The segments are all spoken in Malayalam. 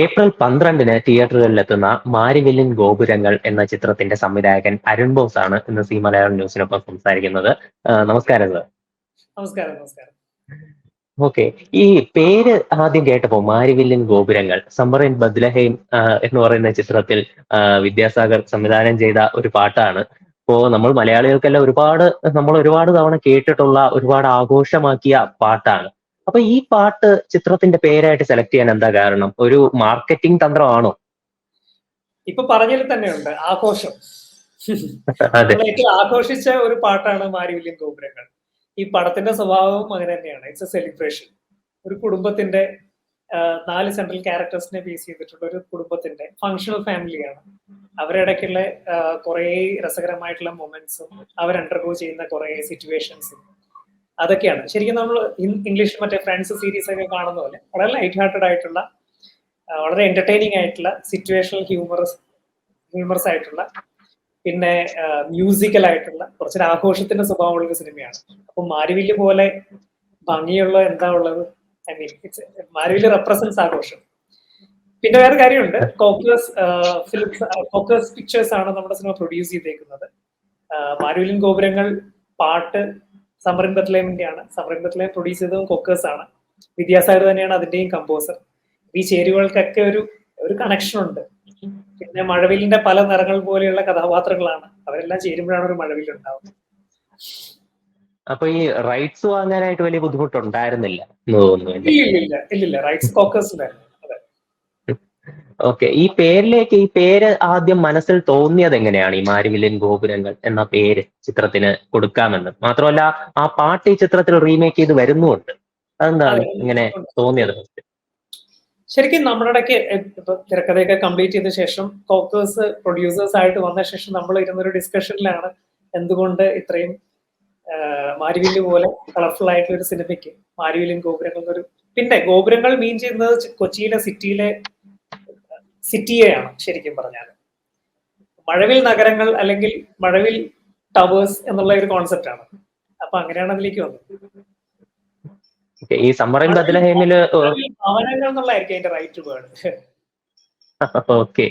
ഏപ്രിൽ 12-ന് തിയേറ്ററുകളിലെത്തുന്ന മാരിവില്ലിൻ ഗോപുരങ്ങൾ എന്ന ചിത്രത്തിന്റെ സംവിധായകൻ അരുൺ ബോസ് ആണ് ഇന്ന് സി മലയാളം ന്യൂസിനൊപ്പം സംസാരിക്കുന്നത്. നമസ്കാരം സർ. നമസ്കാരം. നമസ്കാരം. ഓക്കെ, ഈ പേര് ആദ്യം കേട്ടപ്പോ മാരിവില്ലിൻ ഗോപുരങ്ങൾ, സമ്മർ ഇൻ ബദ്ലഹേം എന്ന് പറയുന്ന ചിത്രത്തിൽ വിദ്യാസാഗർ സംവിധാനം ചെയ്ത ഒരു പാട്ടാണ്. ഇപ്പോ നമ്മൾ മലയാളികൾക്കെല്ലാം നമ്മൾ ഒരുപാട് തവണ കേട്ടിട്ടുള്ള, ഒരുപാട് ആഘോഷമാക്കിയ പാട്ടാണ്. അപ്പൊ ഈ പാട്ട് ചിത്രത്തിന്റെ പേരായിട്ട് സെലക്ട് ചെയ്യാൻ എന്താ കാരണം? ഒരു മാർക്കറ്റിംഗ് തന്ത്രമാണോ? ഇപ്പൊ പറഞ്ഞതിൽ തന്നെയുണ്ട് ആഘോഷം. അതെ. നമ്മൾ ഏറ്റവും ആഘോഷിച്ച ഒരു പാട്ടാണ് മാരിവില്ലിൻ ഗോപുരങ്ങൾ. ഈ പടത്തിന്റെ സ്വഭാവം അങ്ങനെ തന്നെയാണ്. It's A celebration. ഒരു കുടുംബത്തിന്റെ 4 സെൻട്രൽ ക്യാരക്ടേഴ്സിനെ ബേസ് ചെയ്തിട്ടുള്ള ഒരു കുടുംബത്തിന്റെ ഫങ്ഷണൽ ഫാമിലിയാണ്. അവരിടയ്ക്കുള്ള കുറെ രസകരമായിട്ടുള്ള മൊമെന്റ്സും അവർ അണ്ടർഗോ ചെയ്യുന്ന കുറെ സിറ്റുവേഷൻസും അതൊക്കെയാണ്. ശരിക്കും നമ്മൾ ഇംഗ്ലീഷിൽ മറ്റേ ഫ്രണ്ട്സ് സീരീസ് ഒക്കെ കാണുന്ന പോലെ വളരെ ലൈറ്റ് ഹാർട്ടഡ് ആയിട്ടുള്ള, വളരെ എന്റർടൈനിങ് ആയിട്ടുള്ള, സിറ്റുവേഷണൽ ഹ്യൂമറസ് ആയിട്ടുള്ള, പിന്നെ മ്യൂസിക്കൽ ആയിട്ടുള്ള കുറച്ചൊരു ആഘോഷത്തിന്റെ സ്വഭാവമുള്ള ഒരു സിനിമയാണ്. അപ്പൊ മാരിവില്ല് പോലെ ഭംഗിയുള്ള എന്താ ഉള്ളത്? ഐ മീൻ ഇറ്റ്സ് മാരിവില്ല് റെപ്രസെന്റ്സ് ആഘോഷം. പിന്നെ വേറെ കാര്യമുണ്ട്, കോക്കസ് പിക്ചേഴ്സ് ആണ് നമ്മുടെ സിനിമ പ്രൊഡ്യൂസ് ചെയ്തേക്കുന്നത്. മാരിവില്ലിൻ ഗോപുരങ്ങൾ പാട്ട് സമ്മർ ഇൻ ബത്ലഹേമിന്റെ ആണ്. സമ്മർ ഇൻ ബത്ലഹേം പ്രൊഡ്യൂസ് ചെയ്തതും കോക്കേഴ്സ് ആണ്. വിദ്യാസാഗർ തന്നെയാണ് അതിന്റെയും കമ്പോസർ. ഈ ചേരുവകൾക്കൊക്കെ ഒരു കണക്ഷൻ ഉണ്ട്. പിന്നെ മഴവില്ലിന്റെ പല നിറങ്ങൾ പോലെയുള്ള കഥാപാത്രങ്ങളാണ്, അവരെല്ലാം ചേരുമ്പോഴാണ് ഒരു മഴവില്ല് ഉണ്ടാവുന്നത്. അപ്പൊ ഈ റൈറ്റ്സ് വാങ്ങാനായിട്ട് വലിയ ബുദ്ധിമുട്ടുണ്ടായിരുന്നില്ല എന്ന് തോന്നുന്നു. ഇല്ലില്ല, റൈറ്റ്സ് കോക്കേഴ്സിലായിരുന്നു. ഓക്കെ, ഈ പേര് ആദ്യം മനസ്സിൽ തോന്നിയത് എങ്ങനെയാണ്? ഈ മാരിവില്ലിൻ ഗോപുരങ്ങൾ എന്ന പേര് ചിത്രത്തിന് കൊടുക്കാമെന്ന് മാത്രമല്ല, ആ പാട്ട് ഈ ചിത്രത്തിൽ റീമേക്ക് ചെയ്ത് വരുന്നുമുണ്ട്. അതെന്താണ് ഇങ്ങനെ തോന്നിയത്? ശരിക്കും നമ്മുടെ ഇടയ്ക്ക് ഇപ്പൊ തിരക്കഥയൊക്കെ കംപ്ലീറ്റ് ചെയ്ത ശേഷം കോക്കേഴ്സ് പ്രൊഡ്യൂസേഴ്സ് ആയിട്ട് വന്ന ശേഷം നമ്മൾ ഇരുന്നൊരു ഡിസ്കഷനിലാണ് എന്തുകൊണ്ട് ഇത്രയും മാരിവില്ല് പോലെ കളർഫുൾ ആയിട്ടുള്ള ഒരു സിനിമയ്ക്ക് മാരിവില്ലിൻ ഗോപുരങ്ങൾ എന്നൊരു, പിന്നെ ഗോപുരങ്ങൾ മീൻ ചെയ്യുന്നത് കൊച്ചിയിലെ സിറ്റിയെയാണ്. ശരിക്കും പറഞ്ഞാൽ മഴവിൽ നഗരങ്ങൾ അല്ലെങ്കിൽ മഴവിൽ ടവേഴ്സ് എന്നുള്ള ഒരു കോൺസെപ്റ്റ് ആണ്. അപ്പൊ അങ്ങനെയാണ് അതിലേക്ക് വന്നത്. ഈ സമ്മർ ഇൻ ബത്ലഹേമില് ഭവനങ്ങൾ എന്നുള്ളതായിരിക്കും അതിന്റെ right word. Okay,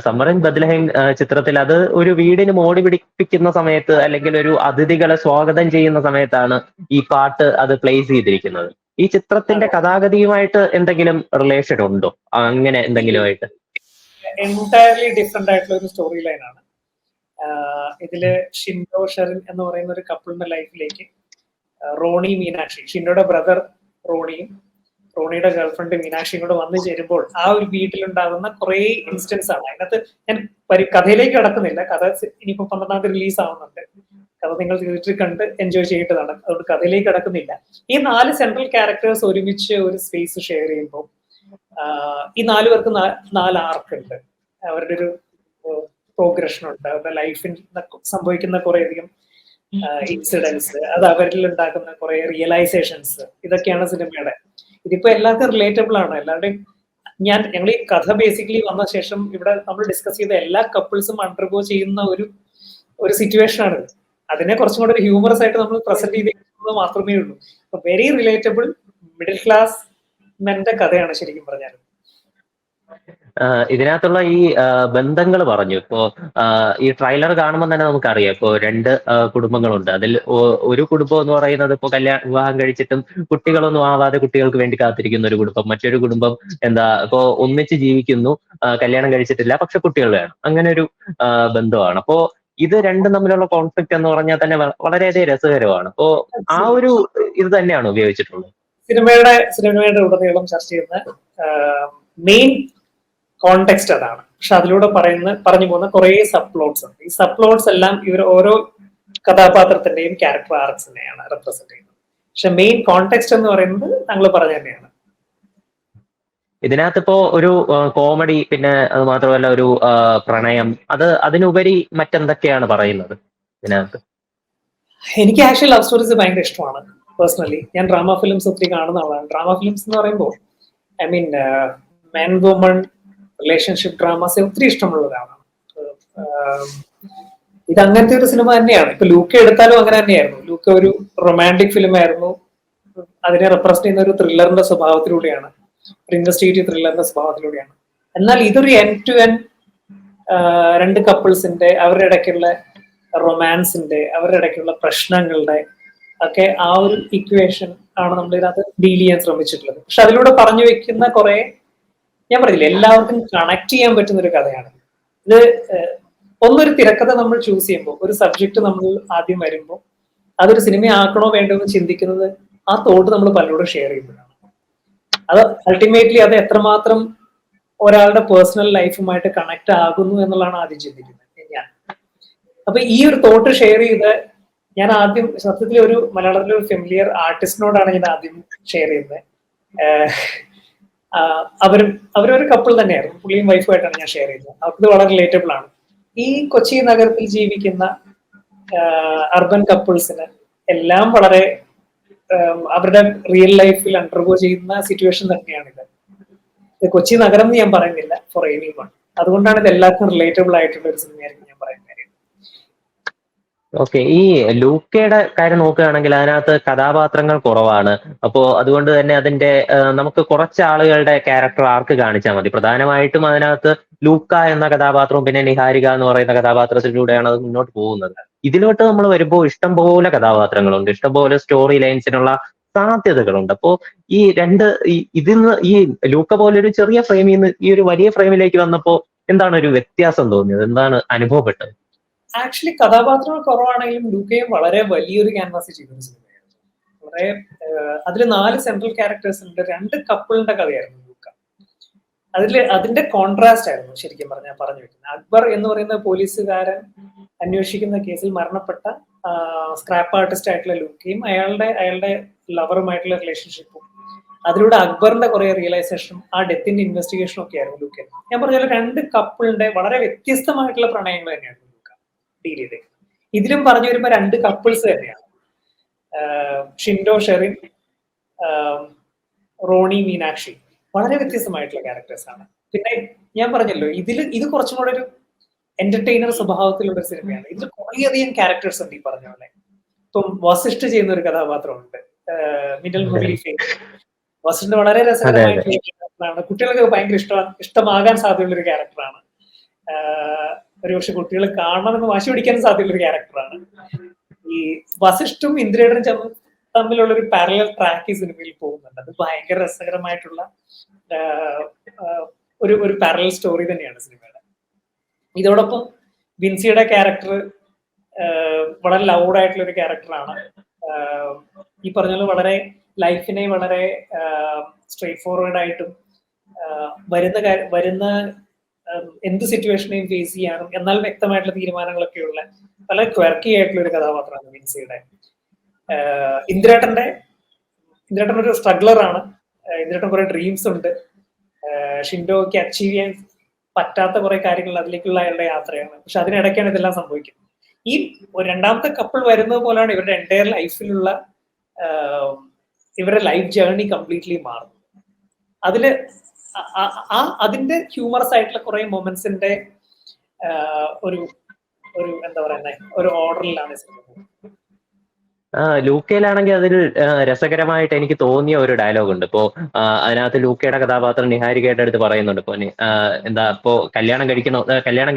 summer in Bethlehem ചിത്രത്തിൽ അത് ഒരു വീടിന് മോടി പിടിപ്പിക്കുന്ന സമയത്ത്, അല്ലെങ്കിൽ ഒരു അതിഥികളെ സ്വാഗതം ചെയ്യുന്ന സമയത്താണ് ഈ പാട്ട് അത് പ്ലേസ് ചെയ്തിരിക്കുന്നത്. ഈ ചിത്രത്തിന്റെ കഥാഗതിയുമായിട്ട് എന്തെങ്കിലും റിലേഷൻ ഉണ്ടോ? അങ്ങനെ എന്തെങ്കിലും ആയിട്ട്? എൻറ്റയർലി ഡിഫറെന്റ് ആയിട്ടുള്ള ഒരു സ്റ്റോറി ലൈനാണ്. ഇതില് ഷിൻഡോ ഷെറിൻ എന്ന് പറയുന്ന ഒരു കപ്പിളിന്റെ ലൈഫിലേക്ക് റോണി മീനാക്ഷി, ഷിൻഡോയുടെ ബ്രദർ റോണിയും റോണിയുടെ ഗേൾഫ്രണ്ട് മീനാക്ഷിയും കൂടെ വന്നു ചേരുമ്പോൾ ആ ഒരു വീട്ടിലുണ്ടാകുന്ന കുറെ ഇൻസ്റ്റൻസ് ആണ്. അതിനകത്ത് ഞാൻ കഥയിലേക്ക് കടക്കുന്നില്ല. കഥ ഇനിയിപ്പോ 12-ാം തീയതി റിലീസ് ആവുന്നുണ്ട്. കഥ നിങ്ങൾ തിയേറ്ററിൽ കണ്ട് എൻജോയ് ചെയ്യേണ്ടതാണ്. അതുകൊണ്ട് കഥയിലേക്ക് കടക്കുന്നില്ല. ഈ 4 സെൻട്രൽ ക്യാരക്ടേഴ്സ് ഒരുമിച്ച് ഒരു സ്പേസ് ഷെയർ ചെയ്യുമ്പോൾ ഈ 4 പേർക്ക് 4 ആർക്ക് ഉണ്ട്. അവരുടെ ഒരു പ്രോഗ്രഷൻ ഉണ്ട്. അവരുടെ ലൈഫിൽ സംഭവിക്കുന്ന കുറേയധികം ഇൻസിഡൻസ്, അത് അവരിൽ ഉണ്ടാക്കുന്ന കുറെ റിയലൈസേഷൻസ്, ഇതൊക്കെയാണ് സിനിമയുടെ. ഇതിപ്പോ എല്ലാവർക്കും റിലേറ്റബിൾ ആണ്. എല്ലാവരുടെയും ഞങ്ങൾ ഈ കഥ ബേസിക്കലി വന്ന ശേഷം ഇവിടെ നമ്മൾ ഡിസ്കസ് ചെയ്ത എല്ലാ കപ്പിൾസും അണ്ടർഗോ ചെയ്യുന്ന ഒരു സിറ്റുവേഷൻ ആണ്. അതിനെ കുറച്ചും കൂടെ ഒരു ഹ്യൂമറസ് ആയിട്ട് നമ്മൾ പ്രസന്റ് ചെയ്തിരിക്കുന്നത് മാത്രമേ ഉള്ളൂ. അപ്പൊ വെരി റിലേറ്റബിൾ മിഡിൽ ക്ലാസ് മെന്റെ കഥയാണ് ശരിക്കും പറഞ്ഞാൽ. ഇതിനകത്തുള്ള ഈ ബന്ധങ്ങൾ പറഞ്ഞു. ഇപ്പോ ഈ ട്രailer കാണുമ്പോൾ തന്നെ നമുക്കറിയാം, ഇപ്പോ 2 കുടുംബങ്ങളുണ്ട്. അതിൽ ഒരു കുടുംബം എന്ന് പറയുന്നത് ഇപ്പോ വിവാഹം കഴിച്ചിട്ടും കുട്ടികളൊന്നും ആവാതെ കുട്ടികൾക്ക് വേണ്ടി കാത്തിരിക്കുന്ന ഒരു കുടുംബം. മറ്റൊരു കുടുംബം ഇപ്പോ ഒന്നിച്ച് ജീവിക്കുന്നു, കല്യാണം കഴിച്ചിട്ടില്ല, പക്ഷെ കുട്ടികൾ വേണം, അങ്ങനെ ഒരു ബന്ധമാണ്. അപ്പോ ഇത് രണ്ടും തമ്മിലുള്ള കോൺഫ്ലിക്റ്റ് എന്ന് പറഞ്ഞാൽ തന്നെ വളരെയധികം രസകരമാണ്. അപ്പോ ആ ഒരു ഇത് തന്നെയാണ് ഉപയോഗിച്ചിട്ടുള്ളത് സിനിമയുടെ ഉടനീളം ചർച്ച ചെയ്യുന്ന മെയിൻ കോണ്ടെക്സ്റ്റ് അതാണ്. പക്ഷെ അതിലൂടെ പറഞ്ഞു പോകുന്ന കുറെ സബ് പ്ലോട്ട്സ് ഉണ്ട്. ഈ സബ് പ്ലോട്ട്സ് എല്ലാം ഇവർ ഓരോ കഥാപാത്രത്തിന്റെയും ക്യാരക്ടർ ആർക്സിനെയാണ് റെപ്രസെന്റ് ചെയ്യുന്നത്. പക്ഷെ മെയിൻ കോണ്ടെക്സ്റ്റ് എന്ന് പറയുന്നത് താങ്കൾ പറഞ്ഞു തന്നെയാണ്. ഇതിനകത്തിപ്പോ ഒരു കോമഡി, പിന്നെ അത് മാത്രമല്ല ഒരു പ്രണയം, അതിനുപരി മറ്റെന്തൊക്കെയാണ് പറയുന്നത് ഇതിനകത്ത്? എനിക്ക് ആക്ച്വലി ലവ് സ്റ്റോറീസ് ഭയങ്കര ഇഷ്ടമാണ് പേഴ്സണലി. ഞാൻ ഡ്രാമ ഫിലിംസ് ഒത്തിരി കാണുന്ന ആളാണ്. ഡ്രാമ ഫിലിംസ് എന്ന് പറയുമ്പോൾ I mean men woman relationship dramas ഒത്തിരി ഇഷ്ടമുള്ള ഒരാളാണ്. ഇത് അങ്ങനത്തെ ഒരു സിനിമ തന്നെയാണ്. ഇപ്പൊ ലൂക്ക എടുത്താലും അങ്ങനെ തന്നെയായിരുന്നു. ലൂക്ക ഒരു റൊമാൻറ്റിക് ഫിലിം ആയിരുന്നു. അതിനെ റെപ്രസെന്റ് ചെയ്യുന്ന ഒരു ത്രില്ലറിന്റെ സ്വഭാവത്തിലൂടെയാണ്. ഒരു ഇൻവെസ്റ്റിഗേറ്റീവ് ത്രില്ലറിന്റെ സ്വഭാവത്തിലൂടെയാണ്. എന്നാൽ ഇതൊരു എൻഡ് ടു എൻഡ് രണ്ട് കപ്പിൾസിന്റെ അവരുടെ ഇടയ്ക്കുള്ള റൊമാൻസിന്റെ അവരുടെ ഇടയ്ക്കുള്ള പ്രശ്നങ്ങളുടെ ഒക്കെ ആ ഒരു ഇക്വേഷൻ ആണ് നമ്മൾ ഇതിനകത്ത് ഡീൽ ചെയ്യാൻ ശ്രമിച്ചിട്ടുള്ളത്. പക്ഷെ അതിലൂടെ പറഞ്ഞു വെക്കുന്ന കുറെ, ഞാൻ പറഞ്ഞില്ല, എല്ലാവർക്കും കണക്ട് ചെയ്യാൻ പറ്റുന്ന ഒരു കഥയാണ് ഇത്. ഒന്നൊരു തിരക്കഥ നമ്മൾ ചൂസ് ചെയ്യുമ്പോൾ, ഒരു സബ്ജക്ട് നമ്മൾ ആദ്യം വരുമ്പോൾ അതൊരു സിനിമ ആക്കണോ വേണ്ടോ എന്ന് ചിന്തിക്കുന്നത് ആ തോട്ട് നമ്മൾ പലരോടും ഷെയർ ചെയ്യുമ്പോഴാണ്. അത് അൾട്ടിമേറ്റ്ലി അത് എത്രമാത്രം ഒരാളുടെ പേഴ്സണൽ ലൈഫുമായിട്ട് കണക്ട് ആകുന്നു എന്നുള്ളതാണ് ആദ്യം ചിന്തിക്കുന്നത് ഞാൻ. അപ്പൊ ഈ ഒരു തോട്ട് ഷെയർ ചെയ്ത് ഞാൻ ആദ്യം സത്യത്തിൽ ഒരു മലയാളത്തിലെ ഒരു ഫെമിലിയർ ആർട്ടിസ്റ്റിനോടാണ് ഞാൻ ആദ്യം ഷെയർ ചെയ്യുന്നത്. അവരൊരു കപ്പിൾ തന്നെയായിരുന്നു, പുള്ളിയും വൈഫുമായിട്ടാണ് ഞാൻ ഷെയർ ചെയ്യുന്നത്. അവർക്ക് വളരെ റിലേറ്റബിൾ ആണ്. ഈ കൊച്ചി നഗരത്തിൽ ജീവിക്കുന്ന അർബൻ കപ്പിൾസിന് എല്ലാം വളരെ അവരുടെ റിയൽ ലൈഫിൽ അണ്ടർഗോ ചെയ്യുന്ന സിറ്റുവേഷൻ തന്നെയാണിത്. കൊച്ചി നഗരം എന്ന് ഞാൻ പറയുന്നില്ല ഫോർ എനി വൺ. അതുകൊണ്ടാണ് ഇത് എല്ലാവർക്കും റിലേറ്റബിൾ ആയിട്ടുള്ള ഒരു സിനിമയായിരിക്കും ഞാൻ പറയുന്നത്. ഓക്കെ, ഈ ലൂക്കയുടെ കാര്യം നോക്കുകയാണെങ്കിൽ അതിനകത്ത് കഥാപാത്രങ്ങൾ കുറവാണ്. അപ്പോ അതുകൊണ്ട് തന്നെ അതിന്റെ നമുക്ക് കുറച്ച് ആളുകളുടെ ക്യാരക്ടർ ആർക്ക് കാണിച്ചാൽ മതി. പ്രധാനമായിട്ടും അതിനകത്ത് ലൂക്ക എന്ന കഥാപാത്രവും പിന്നെ നിഹാരിക എന്ന് പറയുന്ന കഥാപാത്രത്തിലൂടെയാണ് അത് മുന്നോട്ട് പോകുന്നത്. ഇതിലോട്ട് നമ്മൾ വരുമ്പോൾ ഇഷ്ടംപോലെ കഥാപാത്രങ്ങളുണ്ട്, ഇഷ്ടംപോലെ സ്റ്റോറി ലൈൻസിനുള്ള സാധ്യതകളുണ്ട്. അപ്പോ ഈ ഇതിന്ന് ഈ ലൂക്ക പോലൊരു ചെറിയ ഫ്രെയിമിൽ നിന്ന് ഈ ഒരു വലിയ ഫ്രെയിമിലേക്ക് വന്നപ്പോ എന്താണ് ഒരു വ്യത്യാസം തോന്നിയത്, എന്താണ് അനുഭവപ്പെട്ടത്? ആക്ച്വലി കഥാപാത്രങ്ങൾ കുറവാണെങ്കിലും ലൂക്കയും വളരെ വലിയൊരു ക്യാൻവാസ് ചെയ്തൊരു സിനിമയായിരുന്നു. വളരെ അതിൽ 4 സെൻട്രൽ ക്യാരക്ടേഴ്സ് ഉണ്ട്. 2 കപ്പിളിന്റെ കഥയായിരുന്നു ലൂക്ക. അതിന്റെ കോൺട്രാസ്റ്റ് ആയിരുന്നു ശരിക്കും പറഞ്ഞാൽ പറഞ്ഞു വെക്കുന്നത്. അക്ബർ എന്ന് പറയുന്ന പോലീസുകാരൻ അന്വേഷിക്കുന്ന കേസിൽ മരണപ്പെട്ട സ്ക്രാപ്പ് ആർട്ടിസ്റ്റ് ആയിട്ടുള്ള ലൂക്കയും അയാളുടെ ലവറുമായിട്ടുള്ള റിലേഷൻഷിപ്പും അതിലൂടെ അക്ബറിന്റെ കുറെ റിയലൈസേഷനും ആ ഡെത്തിന്റെ ഇൻവെസ്റ്റിഗേഷനും ഒക്കെ ആയിരുന്നു ലൂക്ക. ഞാൻ പറഞ്ഞ 2 കപ്പിളിന്റെ വളരെ വ്യത്യസ്തമായിട്ടുള്ള പ്രണയങ്ങൾ തന്നെയായിരുന്നു ഡീൽ ചെയ്തത്. ഇതിലും പറഞ്ഞു വരുമ്പോ 2 കപ്പിൾസ് തന്നെയാണ്, ഷിൻഡോ ഷെറിൻ, റോണി മീനാക്ഷി. വളരെ വ്യത്യസ്തമായിട്ടുള്ള ക്യാരക്ടേഴ്സ് ആണ്. പിന്നെ ഞാൻ പറഞ്ഞല്ലോ ഇത് കുറച്ചും കൂടെ ഒരു എന്റർടൈനർ സ്വഭാവത്തിലുള്ള ഒരു സിനിമയാണ്. ഇതിൽ കുറേയധികം ക്യാരക്ടേഴ്സ് ഉണ്ട് ഈ പറഞ്ഞ പോലെ. ഇപ്പം വസിഷ്ഠ് ചെയ്യുന്ന ഒരു കഥാപാത്രമുണ്ട്, മിന്നൽ മുരളി. വസിഷ്ഠിന്റെ വളരെ രസകരമായിട്ടുള്ള ക്യാരക്ടറാണ്. കുട്ടികൾക്ക് ഭയങ്കര ഇഷ്ടമാകാൻ സാധ്യതയുള്ള ഒരു ക്യാരക്ടറാണ്. ഒരുപക്ഷെ കുട്ടികൾ കാണണമെന്ന് വാശി പിടിക്കാൻ സാധ്യതയുള്ള ഒരു ക്യാരക്ടറാണ്. ഈ വസിഷ്ഠും ഇന്ദ്രേടനും തമ്മിലുള്ള ഒരു പാരലൽ ട്രാക്ക് ഈ സിനിമയിൽ പോകുന്നുണ്ട്. അത് ഭയങ്കര രസകരമായിട്ടുള്ള ഒരു പാരലൽ സ്റ്റോറി തന്നെയാണ് സിനിമയുടെ. ഇതോടൊപ്പം വിൻസിയുടെ ക്യാരക്ടർ വളരെ ലൗഡ് ആയിട്ടുള്ള ഒരു ക്യാരക്ടറാണ്. ഈ പറഞ്ഞ വളരെ ലൈഫിനെ വളരെ സ്ട്രെയിറ്റ് ഫോർവേഡ് ആയിട്ടും വരുന്ന എന്ത് സിറ്റുവേഷനെയും ഫേസ് ചെയ്യാനും എന്നാൽ വ്യക്തമായിട്ടുള്ള തീരുമാനങ്ങളൊക്കെയുള്ള വളരെ ക്വർക്കി ആയിട്ടുള്ള ഒരു കഥാപാത്രമാണ് വിൻസിയുടെ. ഇന്ദ്രേട്ടൻ ഒരു സ്ട്രഗ്ലർ ആണ്. ഇന്ദ്രേട്ടൻ കുറെ ഡ്രീംസ് ഉണ്ട്. ഷിൻഡോയ്ക്ക് അച്ചീവ് ചെയ്യാൻ പറ്റാത്ത കുറെ കാര്യങ്ങൾ അതിലേക്കുള്ള അയാളുടെ യാത്രയാണ്. പക്ഷെ അതിനിടയ്ക്കാണ് ഇതെല്ലാം സംഭവിക്കുന്നത്. ഈ രണ്ടാമത്തെ കപ്പിൾ വരുന്നത് പോലെയാണ് ഇവരുടെ എൻറ്റയർ ലൈഫിലുള്ള ഇവരുടെ ലൈഫ് ജേർണി കംപ്ലീറ്റ്ലി മാറും. അതിന്റെ ഹ്യൂമറസ് ആയിട്ടുള്ള കുറെ മൊമെന്റ്സിന്റെ ഒരു എന്താ പറയുന്നത് ഒരു ഓർഡറിലാണ് സിനിമ. ലൂക്കയിലാണെങ്കിൽ അതിൽ രസകരമായിട്ട് എനിക്ക് തോന്നിയ ഒരു ഡയലോഗ് ഉണ്ട്. ഇപ്പോ അതിനകത്ത് ലൂക്കയുടെ കഥാപാത്രം നിഹാരികയുടെ അടുത്ത് പറയുന്നുണ്ട്, ഇപ്പൊ ഇപ്പോ കല്യാണം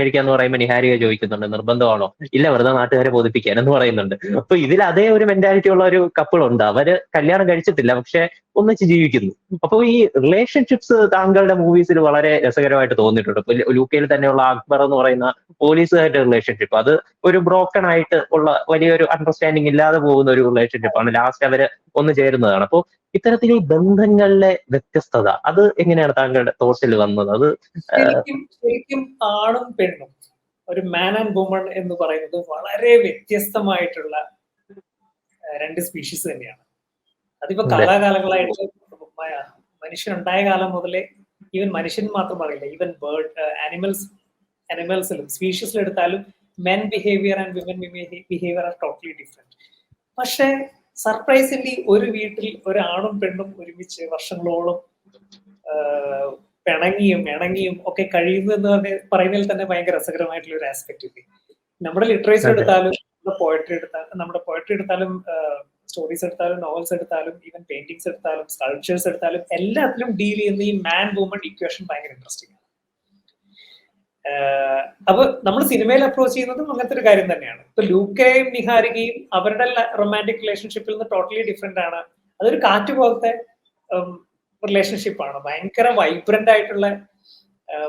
കഴിക്കാന്ന് പറയുമ്പോൾ നിഹാരിക ചോദിക്കുന്നുണ്ട്, നിർബന്ധമാണോ? ഇല്ല, വെറുതെ നാട്ടുകാരെ ബോധിപ്പിക്കാൻ എന്ന് പറയുന്നുണ്ട്. അപ്പൊ ഇതിൽ അതേ ഒരു മെന്റാലിറ്റി ഉള്ള ഒരു കപ്പിൾ ഉണ്ട്. അവര് കല്യാണം കഴിച്ചിട്ടില്ല, പക്ഷെ ഒന്നിച്ച് ജീവിക്കുന്നു. അപ്പൊ ഈ റിലേഷൻഷിപ്സ് താങ്കളുടെ മൂവീസിൽ വളരെ രസകരമായിട്ട് തോന്നിയിട്ടുണ്ട്. ഇപ്പൊ ലൂക്കയിൽ തന്നെയുള്ള അക്ബർ എന്ന് പറയുന്ന പോലീസുകാരുടെ റിലേഷൻഷിപ്പ്, അത് ഒരു ബ്രോക്കൺ ആയിട്ട് ഉള്ള വലിയൊരു അണ്ടർസ്റ്റാൻഡിങ് ഇല്ലാതെ പോകുന്ന ഒരു റിലേഷൻഷിപ്പാണ്. ലാസ്റ്റ് അവര് ഒന്ന് ചേരുന്നതാണ്. അപ്പോൾ ഇത്തരത്തിൽ ഈ ബന്ധങ്ങളിലെ വ്യത്യസ്തത അത് എങ്ങനെയാണ് താങ്കളുടെ തോട്ടിൽ വന്നത്? അത് ശരിക്കും ആണും പെണ്ണും ഒരു മാൻ ആൻഡ് വുമൺ എന്ന് പറയുന്നത് വളരെ വ്യത്യസ്തമായിട്ടുള്ള 2 സ്പീഷീസ് തന്നെയാണ്. അതിപ്പോ കാലാകാലങ്ങളായിട്ട് മനുഷ്യനുണ്ടായ കാലം മുതലേ, ഈവൻ മനുഷ്യൻ മാത്രം പറയില്ല, ഈവൻ ആനിമൽസിലും സ്പീഷീസിലും എടുത്താലും men behaviour and women behaviour are totally different. പക്ഷെ സർപ്രൈസിംഗ്ലി ഒരു വീട്ടിൽ ഒരാണും പെണ്ണും ഒരുമിച്ച് വർഷങ്ങളോളം പിണങ്ങിയും ഒക്കെ കഴിയുന്നു എന്ന് പറയുന്നതിൽ തന്നെ ഭയങ്കര രസകരമായിട്ടുള്ള ഒരു ആസ്പെക്ട് ഇല്ലേ. നമ്മുടെ ലിറ്ററേച്ചർ എടുത്താലും നമ്മുടെ പോയട്രി എടുത്താലും സ്റ്റോറീസ് എടുത്താലും, നോവൽസ് എടുത്താലും, ഈവൻ പെയിന്റിങ്സ് എടുത്താലും, സ്കൾപ്ചേഴ്സ് എടുത്താലും, എല്ലാത്തിലും ഡീൽ ചെയ്യുന്ന ഈ മാൻ വുമൺ ഇക്വേഷൻ ഭയങ്കര ഇൻട്രസ്റ്റിംഗ് ആണ്. അപ്പൊ നമ്മൾ സിനിമയിൽ അപ്രോച്ച് ചെയ്യുന്നതും അങ്ങനത്തെ ഒരു കാര്യം തന്നെയാണ്. ഇപ്പൊ ലൂക്കയും നിഹാരികയും അവരുടെ റൊമാൻറ്റിക് റിലേഷൻഷിപ്പിൽ നിന്ന് ടോട്ടലി ഡിഫറെന്റ് ആണ്. അതൊരു കാറ്റ് പോലത്തെ റിലേഷൻഷിപ്പാണ്. ഭയങ്കര വൈബ്രന്റ് ആയിട്ടുള്ള,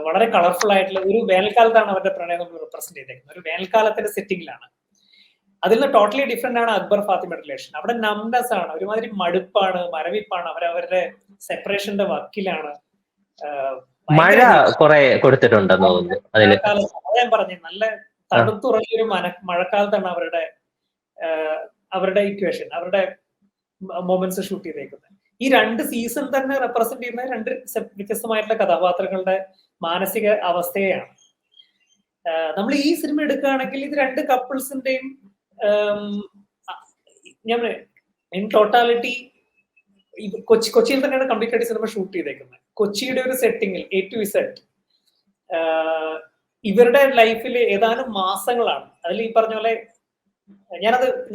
വളരെ കളർഫുൾ ആയിട്ടുള്ള ഒരു വേനൽക്കാലത്താണ് അവരുടെ പ്രണയം നമ്മൾ റെപ്രസെന്റ് ചെയ്തേക്കുന്നത്. ഒരു വേനൽക്കാലത്തിന്റെ സെറ്റിംഗിലാണ്. അതിൽ നിന്ന് ടോട്ടലി ഡിഫറെന്റ് ആണ് അക്ബർ ഫാത്തിമ റിലേഷൻ. അവിടെ നംനെസ് ആണ്, ഒരുമാതിരി മടുപ്പാണ്, മരവിപ്പാണ്, അവരവരുടെ സെപ്പറേഷന്റെ വക്കിലാണ്. മഴ കുറെ കൊടുത്തിട്ടുണ്ടെന്ന് തോന്നുന്നു അതില്. ഞാൻ പറഞ്ഞു, നല്ല തണുത്തുറങ്ങിയൊരു മഴക്കാലത്താണ് അവരുടെ ഇക്വേഷൻ, അവരുടെ മൊമെന്റ്സ് ഷൂട്ട് ചെയ്തേക്കുന്നത്. ഈ 2 സീസൺ തന്നെ റെപ്രസെന്റ് ചെയ്യുന്ന 2 വ്യത്യസ്തമായിട്ടുള്ള കഥാപാത്രങ്ങളുടെ മാനസിക അവസ്ഥയെയാണ്. നമ്മൾ ഈ സിനിമ എടുക്കുകയാണെങ്കിൽ ഇത് 2 കപ്പിൾസിന്റെയും ഞാൻ ഇൻ ടോട്ടാലിറ്റി കൊച്ചിയിൽ തന്നെയാണ് കംപ്ലീറ്റ് ആയിട്ട് സിനിമ ഷൂട്ട് ചെയ്തേക്കുന്നത്. കൊച്ചിയുടെ ഒരു സെറ്റിങ്ങിൽ A to Z ഇവരുടെ ലൈഫിൽ ഏതാനും മാസങ്ങളാണ്. അതിൽ ഈ പറഞ്ഞ പോലെ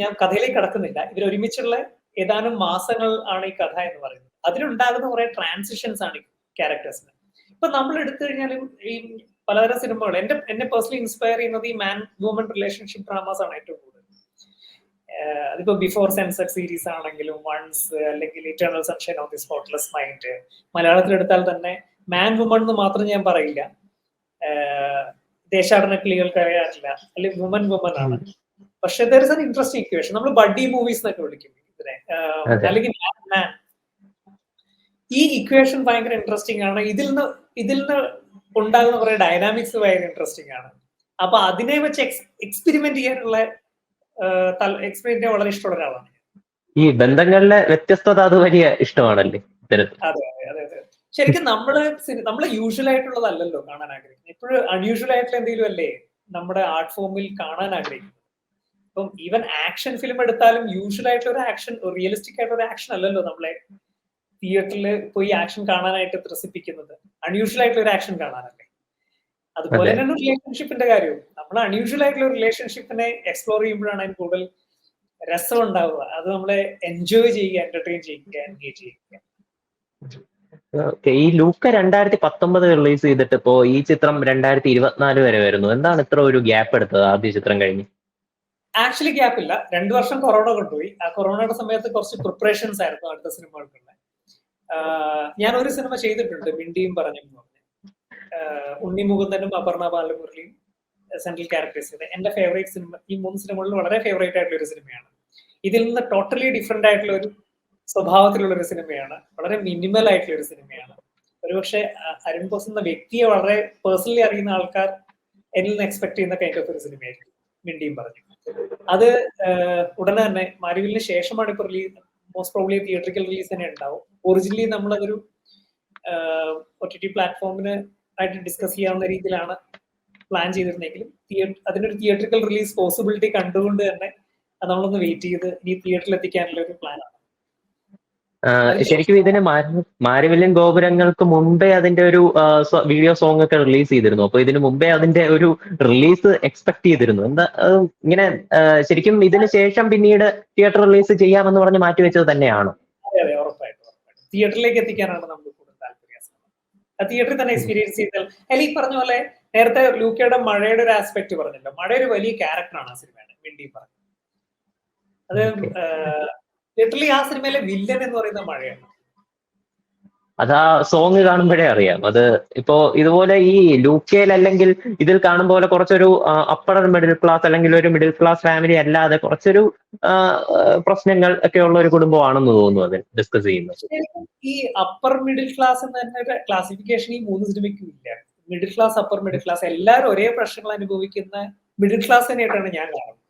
ഞാൻ കഥയിലേക്ക് കടക്കുന്നില്ല. ഇവർ ഒരുമിച്ചുള്ള ഏതാനും മാസങ്ങൾ ആണ് ഈ കഥ എന്ന് പറയുന്നത്. അതിലുണ്ടാകുന്ന കുറെ ട്രാൻസിഷൻസ് ആണ് ഈ ക്യാരക്ടേഴ്സിന്. ഇപ്പൊ നമ്മൾ എടുത്തു കഴിഞ്ഞാലും ഈ പലതരം സിനിമകൾ എന്നെ പേഴ്സണലി ഇൻസ്പയർ ചെയ്യുന്നത് ഈ മാൻ വുമൺ റിലേഷൻഷിപ്പ് ഡ്രാമാസ് ആണ് ഏറ്റവും കൂടുതൽ. അതിപ്പോ ബിഫോർ സെൻസെറ്റ് സീരീസ് ആണെങ്കിലും, വൺസ്, അല്ലെങ്കിൽ Eternal Sunshine of the Spotless Mind. മലയാളത്തിലെടുത്താൽ തന്നെ മാൻ വുമൺ എന്ന് മാത്രം ഞാൻ പറയില്ല, ദേശാടന കിളികൾക്ക് അറിയാറില്ല, അല്ലെങ്കിൽ വുമൻ ആണ്. പക്ഷെ there is an interesting equation. നമ്മൾ ബഡ്ഡി മൂവീസ് എന്നൊക്കെ വിളിക്കും ഇതിനെ, അല്ലെങ്കിൽ മാൻ. ഈ ഇക്വേഷൻ ഭയങ്കര ഇൻട്രസ്റ്റിംഗ് ആണ്. ഇതിൽ നിന്ന് ഉണ്ടാകുന്ന കുറെ ഡൈനാമിക്സ് ഭയങ്കര ഇൻട്രസ്റ്റിംഗ് ആണ്. അപ്പൊ അതിനെ വെച്ച് എക്സ്പെരിമെന്റ് ചെയ്യാനുള്ള വളരെ ഇഷ്ടമുള്ള ഒരാളാണ്. ഈ ബന്ധങ്ങളിലെ വ്യത്യസ്തത അത് വലിയ ഇഷ്ടമാണല്ലേ? അതെ അതെ അതെ. ശരിക്കും നമ്മള് യൂഷ്വൽ ആയിട്ടുള്ളതല്ലല്ലോ കാണാൻ ആഗ്രഹിക്കുന്നത്. എപ്പോഴും അൺയൂഷ്വൽ ആയിട്ടുള്ള എന്തെങ്കിലും അല്ലേ നമ്മുടെ ആർട്ട് ഫോമിൽ കാണാൻ ആഗ്രഹിക്കുന്നത്. ഇപ്പം ഈവൻ ആക്ഷൻ ഫിലിം എടുത്താലും യൂഷ്വൽ ആയിട്ടുള്ള ഒരു ആക്ഷൻ, റിയലിസ്റ്റിക് ആയിട്ടുള്ള ഒരു ആക്ഷൻ അല്ലല്ലോ നമ്മളെ തിയേറ്ററിൽ പോയി ആക്ഷൻ കാണാനായിട്ട് ത്രസിപ്പിക്കുന്നത്. അൺയൂഷ്വൽ ആയിട്ടുള്ള ഒരു ആക്ഷൻ കാണാനല്ലേ. അതുപോലെ തന്നെയാണ് റിലേഷൻഷിപ്പിന്റെ കാര്യവും. നമ്മൾ അൺയൂഷ്വൽ ആയിട്ടുള്ള റിലേഷൻഷിപ്പിനെ എക്സ്പ്ലോർ ചെയ്യുമ്പോഴാണ് അതിന് കൂടുതൽ രസം ഉണ്ടാവുക. അത് നമ്മളെ എൻജോയ് ചെയ്യുക, എന്റർടൈൻ ചെയ്യുക, എൻഗേജ് ചെയ്യുക. ഈ ലൂക്ക 2019 റിലീസ് ചെയ്തിട്ട് ഇപ്പോ ഈ ചിത്രം 2024 വരെ വരുന്നു. എന്താണ് ഇത്ര ഒരു ഗ്യാപ്പ് എടുത്തത് ആദ്യ ചിത്രം കഴിഞ്ഞ്? ആക്ച്വലി ഗ്യാപ്പ് ഇല്ല. 2 വർഷം കൊറോണ കൊണ്ടുപോയി. ആ കൊറോണയുടെ സമയത്ത് കുറച്ച് പ്രിപ്പറേഷൻസ് ആയിരുന്നു അടുത്ത സിനിമകൾക്കുള്ള. ഞാൻ ഒരു സിനിമ ചെയ്തിട്ടുണ്ട്, മിണ്ടിയും പറഞ്ഞു. ഉണ്ണി മുകുന്ദനും അപർണ ബാലമുരളിയും സെൻട്രൽ ക്യാരക്ടേഴ്സ് ചെയ്ത് എന്റെ ഫേവറേറ്റ് സിനിമ. ഈ 3 സിനിമകളിൽ വളരെ ഫേവറേറ്റ് ആയിട്ടുള്ള ഒരു സിനിമയാണ്. ഇതിൽ നിന്ന് ടോട്ടലി ഡിഫറെന്റ് ആയിട്ടുള്ള ഒരു സ്വഭാവത്തിലുള്ള ഒരു സിനിമയാണ്. വളരെ മിനിമൽ ആയിട്ടുള്ള ഒരു സിനിമയാണ്. ഒരുപക്ഷെ അരുൺ ബോസ് എന്ന വ്യക്തിയെ വളരെ പേഴ്സണലി അറിയുന്ന ആൾക്കാർ എന്നിൽ നിന്ന് എക്സ്പെക്ട് ചെയ്യുന്ന കൈൻഡ് ഓഫ് ഒരു സിനിമയായിരിക്കും മിണ്ടിയും പറഞ്ഞു. അത് ഉടനെ തന്നെ മാരുവിലിന് ശേഷമാണ് ഇപ്പൊ മോസ്റ്റ് പ്രോബ്ലി തിയേറ്ററിക്കൽ റിലീസ് തന്നെ ഉണ്ടാവും. ഒറിജിനലി നമ്മളതൊരു OTT പ്ലാറ്റ്ഫോമിന് ആയിട്ട് ഡിസ്കസ് ചെയ്യാവുന്ന രീതിയിലാണ് പ്ലാൻ ചെയ്തിരുന്നെങ്കിലും അതിനൊരു തിയേറ്ററിക്കൽ റിലീസ് പോസിബിലിറ്റി കണ്ടുകൊണ്ട് തന്നെ നമ്മളൊന്ന് വെയിറ്റ് ചെയ്ത് ഇനി തിയേറ്ററിൽ എത്തിക്കാനുള്ള ഒരു പ്ലാനാണ്. ശരിക്കും ഇതിന് മാരിവില്ലൻ ഗോപുരങ്ങൾക്ക് മുമ്പേ അതിന്റെ ഒരു വീഡിയോ സോങ് ഒക്കെ റിലീസ് ചെയ്തിരുന്നു. അപ്പൊ ഇതിന് മുമ്പേ അതിന്റെ ഒരു റിലീസ് എക്സ്പെക്ട് ചെയ്തിരുന്നു. എന്താ ഇങ്ങനെ ശരിക്കും ഇതിന് ശേഷം പിന്നീട് തിയേറ്റർ റിലീസ് ചെയ്യാമെന്ന് പറഞ്ഞ് മാറ്റിവെച്ചത് തന്നെയാണ്? അതെ അതെ, ഉറപ്പായിട്ടും തിയേറ്ററിലേക്ക് എത്തിക്കാനാണ് നമ്മൾ കൂടുതൽ താല്പര്യം. തിയേറ്ററിൽ തന്നെ എക്സ്പീരിയൻസ് ചെയ്താൽ. അല്ലെങ്കിൽ ഈ പറഞ്ഞ പോലെ നേരത്തെ ലൂക്കയുടെ മഴയുടെ ഒരു ആസ്പെക്ട് പറഞ്ഞല്ലോ, മഴ ഒരു വലിയ ക്യാരക്ടറാണ് ആ സിനിമയുടെ. മിണ്ടി പറഞ്ഞു അത് ലിറ്ററലി ആ സിനിമയിലെ വില്ലൻ എന്ന് പറയുന്ന മഴയാണ്. അതാ സോങ് കാണുമ്പോഴേ അറിയാം. അത് ഇപ്പോ ഇതുപോലെ ഈ ലൂക്കയിൽ അല്ലെങ്കിൽ ഇതിൽ കാണും പോലെ കുറച്ചൊരു അപ്പർ മിഡിൽ ക്ലാസ് അല്ലെങ്കിൽ ഒരു മിഡിൽ ക്ലാസ് ഫാമിലി അല്ലാതെ കുറച്ചൊരു പ്രശ്നങ്ങൾ ഒക്കെ ഉള്ള ഒരു കുടുംബമാണെന്ന് തോന്നുന്നു അതിൽ ഡിസ്കസ് ചെയ്യുന്നത്. ഈ അപ്പർ മിഡിൽ ക്ലാസ് എന്ന് പറഞ്ഞ ഒരു ക്ലാസിഫിക്കേഷൻ ഈ 3 സിനിമയ്ക്കും ഇല്ല. Middle class, upper middle class എല്ലാവരും ഒരേ പ്രശ്നങ്ങൾ അനുഭവിക്കുന്ന മിഡിൽ ക്ലാസ് തന്നെയായിട്ടാണ് ഞാൻ കാണുന്നത്.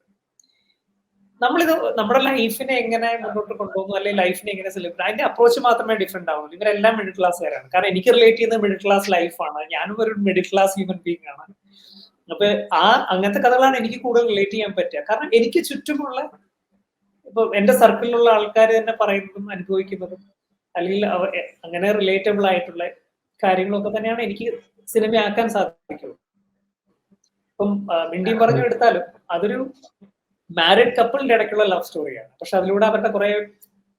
നമ്മളിത് നമ്മുടെ ലൈഫിനെ എങ്ങനെ മുന്നോട്ട് കൊണ്ടുപോകുന്നു, അല്ലെങ്കിൽ ലൈഫിനെ എങ്ങനെ സെലിബ്രേറ്റ്, അതിന്റെ അപ്രോച്ച് മാത്രമേ ഡിഫറെന്റ് ആവുള്ളൂ. ഇവരെല്ലാം മിഡിൽ ക്ലാസ്സുകാരാണ്. കാരണം എനിക്ക് റിലേറ്റ് ചെയ്യുന്ന മിഡിൽ ക്ലാസ് ലൈഫാണ്. ഞാനും ഒരു മിഡിൽ ക്ലാസ് ഹ്യൂമൻ ബീങ് ആണ്. അപ്പൊ അങ്ങനത്തെ കഥകളാണ് എനിക്ക് കൂടുതൽ റിലേറ്റ് ചെയ്യാൻ പറ്റുക. കാരണം എനിക്ക് ചുറ്റുമുള്ള ഇപ്പൊ എന്റെ സർക്കിളിലുള്ള ആൾക്കാർ തന്നെ പറയുന്നതും അനുഭവിക്കുന്നതും അല്ലെങ്കിൽ അങ്ങനെ റിലേറ്റബിൾ ആയിട്ടുള്ള കാര്യങ്ങളൊക്കെ തന്നെയാണ് എനിക്ക് സിനിമയാക്കാൻ സാധിക്കുള്ളൂ. ഇപ്പം മിണ്ടിയും പറഞ്ഞു എടുത്താലും അതൊരു മാരിഡ് കപ്പിളിന്റെ ഇടയ്ക്കുള്ള ലവ് സ്റ്റോറിയാണ്. പക്ഷെ അതിലൂടെ അവരുടെ കുറെ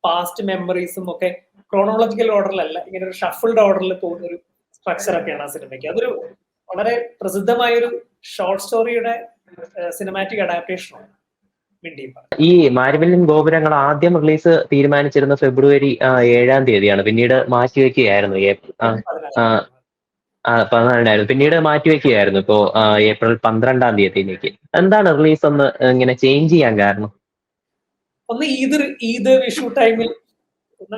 പാസ്റ്റ് മെമ്മറീസും ഒക്കെ ക്രോണോളജിക്കൽ ഓർഡറിലല്ല, ഇങ്ങനെ ഒരു ഷഫിൾഡ് ഓർഡറിൽ പോകുന്ന ഒരു സ്ട്രക്ചർ ഒക്കെയാണ് ആ സിനിമയ്ക്ക്. അതൊരു വളരെ പ്രസിദ്ധമായൊരു ഷോർട്ട് സ്റ്റോറിയുടെ സിനിമാറ്റിക് അഡാപ്റ്റേഷനാണ് മിണ്ടിയും. ഈ മാരിവില്യൻ ഗോപുരങ്ങൾ ആദ്യം റിലീസ് തീരുമാനിച്ചിരുന്ന ഫെബ്രുവരി 7-ാം തീയതിയാണ്. പിന്നീട് മാറ്റിവെക്കുകയായിരുന്നു. 14-നായിരുന്നു. പിന്നീട് മാറ്റിവെക്കുകയായിരുന്നു. ഇപ്പോ ഏപ്രിൽ 12-ാം തീയതിയിലേക്ക്. എന്താണ് റിലീസ് ഒന്ന് ഇങ്ങനെ ചേഞ്ച് ചെയ്യാൻ കാരണം? ഒന്ന് ഈദ് വിഷു ടൈമിൽ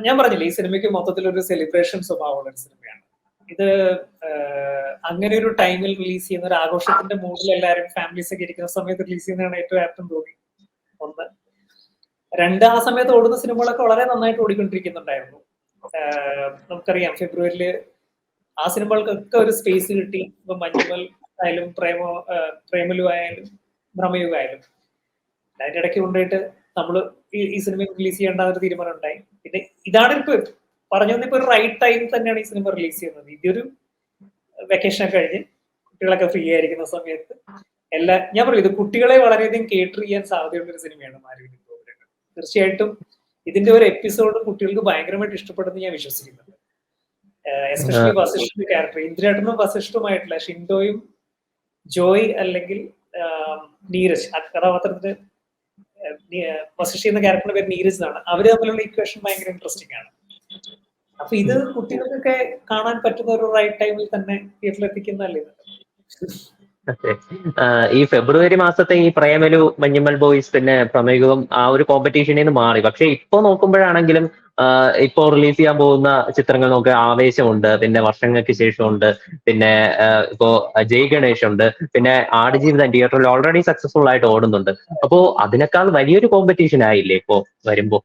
ഞാൻ പറഞ്ഞില്ലേ, ഈ സിനിമയ്ക്ക് മൊത്തത്തിൽ ഒരു സെലിബ്രേഷൻ സ്വഭാവമുള്ള ഒരു സിനിമയാണ് ഇത്. അങ്ങനെ ഒരു ടൈമിൽ റിലീസ് ചെയ്യുന്ന ഒരു ആഘോഷത്തിന്റെ മൂഡിൽ എല്ലാവരും ഫാമിലീസ് ഒക്കെ ഇരിക്കുന്ന സമയത്ത് റിലീസ് ചെയ്യുന്നതാണ് ഏറ്റവും ആപ്റ്റം തോന്നി. ഒന്ന്. രണ്ട്, ആ സമയത്ത് ഓടുന്ന സിനിമകളൊക്കെ വളരെ നന്നായിട്ട് ഓടിക്കൊണ്ടിരിക്കുന്നുണ്ടായിരുന്നു. നമുക്കറിയാം ഫെബ്രുവരിയില് ആ സിനിമകൾക്കൊക്കെ ഒരു സ്പേസ് കിട്ടി. ഇപ്പൊ മഞ്ഞുമൽ ആയാലും പ്രേമലു ആയാലും ഭ്രമയുഗ ആയാലും അതിന്റെ ഇടയ്ക്ക് കൊണ്ടുപോയിട്ട് നമ്മള് ഈ സിനിമ റിലീസ് ചെയ്യേണ്ട ഒരു തീരുമാനം ഉണ്ടായി. പിന്നെ ഇതാണ് ഇപ്പൊ പറഞ്ഞു വന്നിപ്പോ ഒരു റൈറ്റ് ടൈം തന്നെയാണ് ഈ സിനിമ റിലീസ് ചെയ്യുന്നത്. ഇതൊരു വെക്കേഷൻ ഒക്കെ കഴിഞ്ഞ് കുട്ടികളൊക്കെ ഫ്രീ ആയിരിക്കുന്ന സമയത്ത് ഞാൻ പറയും, ഇത് കുട്ടികളെ വളരെയധികം കേറ്റർ ചെയ്യാൻ സാധ്യതയുള്ള ഒരു സിനിമയാണ് മാരിവില്യൻ ഗോപുരങ്ങൾ. തീർച്ചയായിട്ടും ഇതിന്റെ ഒരു എപ്പിസോഡ് കുട്ടികൾക്ക് ഭയങ്കരമായിട്ട് ഇഷ്ടപ്പെടുന്നു ഞാൻ വിശ്വസിക്കുന്നുണ്ട്. എസ്പെഷ്യലി വസിഷ്ഠിന്റെ ക്യാരക്ടർ, ഇന്ദ്രേട്ടനും വസിഷ്ഠുമായിട്ടുള്ള ഷിൻഡോയും ജോയ് അല്ലെങ്കിൽ നീരജ്, ആ കഥാപാത്രത്തിന് വസിഷ്ഠി എന്ന ക്യാരക്ടറിന്റെ പേര് നീരജ് എന്നാണ്. അവര് തമ്മിലുള്ള ഇക്വേഷൻ ഭയങ്കര ഇൻട്രസ്റ്റിംഗ് ആണ്. അപ്പൊ ഇത് കുട്ടികൾക്കൊക്കെ കാണാൻ പറ്റുന്ന ഒരു റൈറ്റ് ടൈമിൽ തന്നെ തിയേറ്ററിൽ എത്തിക്കുന്നതല്ലേ. ഈ ഫെബ്രുവരി മാസത്തെ ഈ പ്രേമലു, മഞ്ഞുമൽ ബോയ്സ്, പിന്നെ പ്രമേയവും ആ ഒരു കോമ്പറ്റീഷനിൽ നിന്ന് മാറി. പക്ഷെ ഇപ്പൊ നോക്കുമ്പോഴാണെങ്കിലും ഇപ്പോ റിലീസ് ചെയ്യാൻ പോകുന്ന ചിത്രങ്ങൾ നോക്കുക, ആവേശമുണ്ട്, പിന്നെ വർഷങ്ങൾക്ക് ശേഷമുണ്ട്, പിന്നെ ഇപ്പോ ജയ് ഗണേഷ് ഉണ്ട്, പിന്നെ ആടുജീവിതം തിയേറ്ററിൽ ഓൾറെഡി സക്സസ്ഫുൾ ആയിട്ട് ഓടുന്നുണ്ട്. അപ്പോ അതിനേക്കാൾ വലിയൊരു കോമ്പറ്റീഷൻ ആയില്ലേ ഇപ്പോ വരുമ്പോ?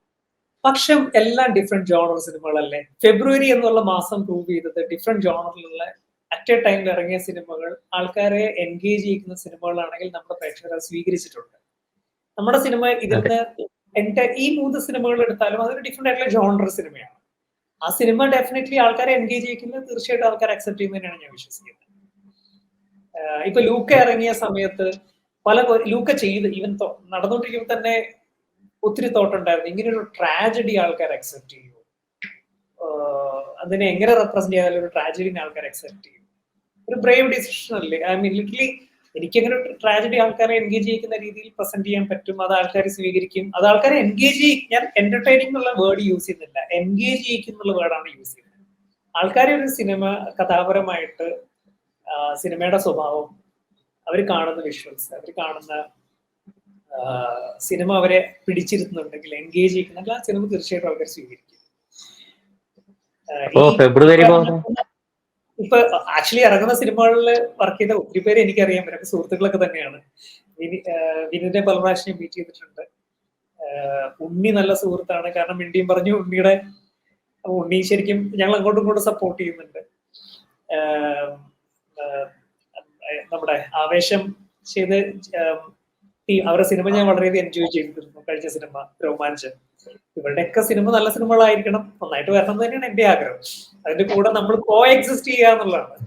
പക്ഷെ എല്ലാം ഡിഫറെന്റ് ജോണർ സിനിമകളല്ലേ. ഫെബ്രുവരി എന്നുള്ള മാസം പ്രൂവ് ചെയ്തത് ഡിഫറെന്റ് ജോണറിലുള്ള അറ്റ് എ ടൈമിൽ ഇറങ്ങിയ സിനിമകൾ ആൾക്കാരെ എൻഗേജ് ചെയ്യുന്ന സിനിമകളാണെങ്കിൽ നമ്മുടെ പ്രേക്ഷകർ സ്വീകരിച്ചിട്ടുണ്ട്. നമ്മുടെ സിനിമ ഇതിന് ഈ 3 സിനിമകൾ എടുത്താലും അതൊരു ഡിഫറെന്റ് ആയിട്ടുള്ള ജോണർ സിനിമയാണ്. ആ സിനിമ ഡെഫിനറ്റ്ലി ആൾക്കാരെ എൻഗേജ് ചെയ്യിക്കുന്നത് തീർച്ചയായിട്ടും ആൾക്കാർ അക്സെപ്റ്റ് ചെയ്യുന്നതിനാണ് ഞാൻ വിശ്വസിക്കുന്നത്. ഇപ്പൊ ലൂക്ക ഇറങ്ങിയ സമയത്ത് ലൂക്ക ചെയ്ത് ഈവൻ നടന്നുകൊണ്ടിരിക്കുമ്പോൾ തന്നെ ഒത്തിരി തോട്ടുണ്ടായിരുന്നു, ഇങ്ങനെ ഒരു ട്രാജഡി ആൾക്കാർ അക്സെപ്റ്റ് ചെയ്യും, അതിനെ എങ്ങനെ റെപ്രസെന്റ് ചെയ്യാൻ ഒരു ട്രാജഡിനെ ആൾക്കാർ അക്സെപ്റ്റ് ചെയ്യും. ഒരു ബ്രേവ് ഡിസിഷൻ അല്ലേ. ഐ മീൻ ലിറ്ററലി എനിക്കങ്ങനെ ഒരു ട്രാജഡി ആൾക്കാരെ എൻഗേജ് ചെയ്യുന്ന രീതിയിൽ പ്രസന്റ് ചെയ്യാൻ പറ്റും, അത് ആൾക്കാർ സ്വീകരിക്കും. അത് ആൾക്കാരെ എൻഗേജ് ഞാൻ എന്റർടൈനിങ് എന്നുള്ള വേർഡ് യൂസ് ചെയ്യുന്നില്ല, എൻഗേജ് ചെയ്യിക്കുന്നുള്ള വേർഡാണ് യൂസ് ചെയ്യുന്നത്. ആൾക്കാരെ ഒരു സിനിമ കഥാപരമായിട്ട് സിനിമയുടെ സ്വഭാവം, അവർ കാണുന്ന വിഷ്വൽസ്, അവർ കാണുന്ന സിനിമ അവരെ പിടിച്ചിരുത്തുന്നുണ്ടെങ്കിൽ, എൻഗേജ് ചെയ്യുന്നുണ്ടെങ്കിൽ ആ സിനിമ തീർച്ചയായിട്ടും ആൾക്കാർ സ്വീകരിക്കും. ഇപ്പൊ ആക്ച്വലി ഇറങ്ങുന്ന സിനിമകളിൽ വർക്ക് ചെയ്ത ഒത്തിരി പേര് എനിക്കറിയാൻ പറ്റും, സുഹൃത്തുക്കളൊക്കെ തന്നെയാണ്. വിനിന്റെ പല പ്രാവശ്യം മീറ്റ് ചെയ്തിട്ടുണ്ട്. ഉണ്ണി നല്ല സുഹൃത്താണ്, കാരണം മിണ്ടിയും പറഞ്ഞു ഉണ്ണി ശരിക്കും ഞങ്ങൾ അങ്ങോട്ടും ഇങ്ങോട്ടും സപ്പോർട്ട് ചെയ്യുന്നുണ്ട്. നമ്മുടെ ആവേശം ചെയ്ത് അവരുടെ സിനിമ ഞാൻ വളരെയധികം എൻജോയ് ചെയ്തിരുന്നു. കഴിഞ്ഞ സിനിമ രോമാഞ്ചം. ഇവരുടെയൊക്കെ സിനിമ നല്ല സിനിമകളായിരിക്കണം, നന്നായിട്ട് വരണം തന്നെയാണ് എന്റെ ആഗ്രഹം. അതിന്റെ കൂടെ നമ്മൾ കോ എക്സിസ്റ്റ് ചെയ്യുക എന്നുള്ളതാണ്.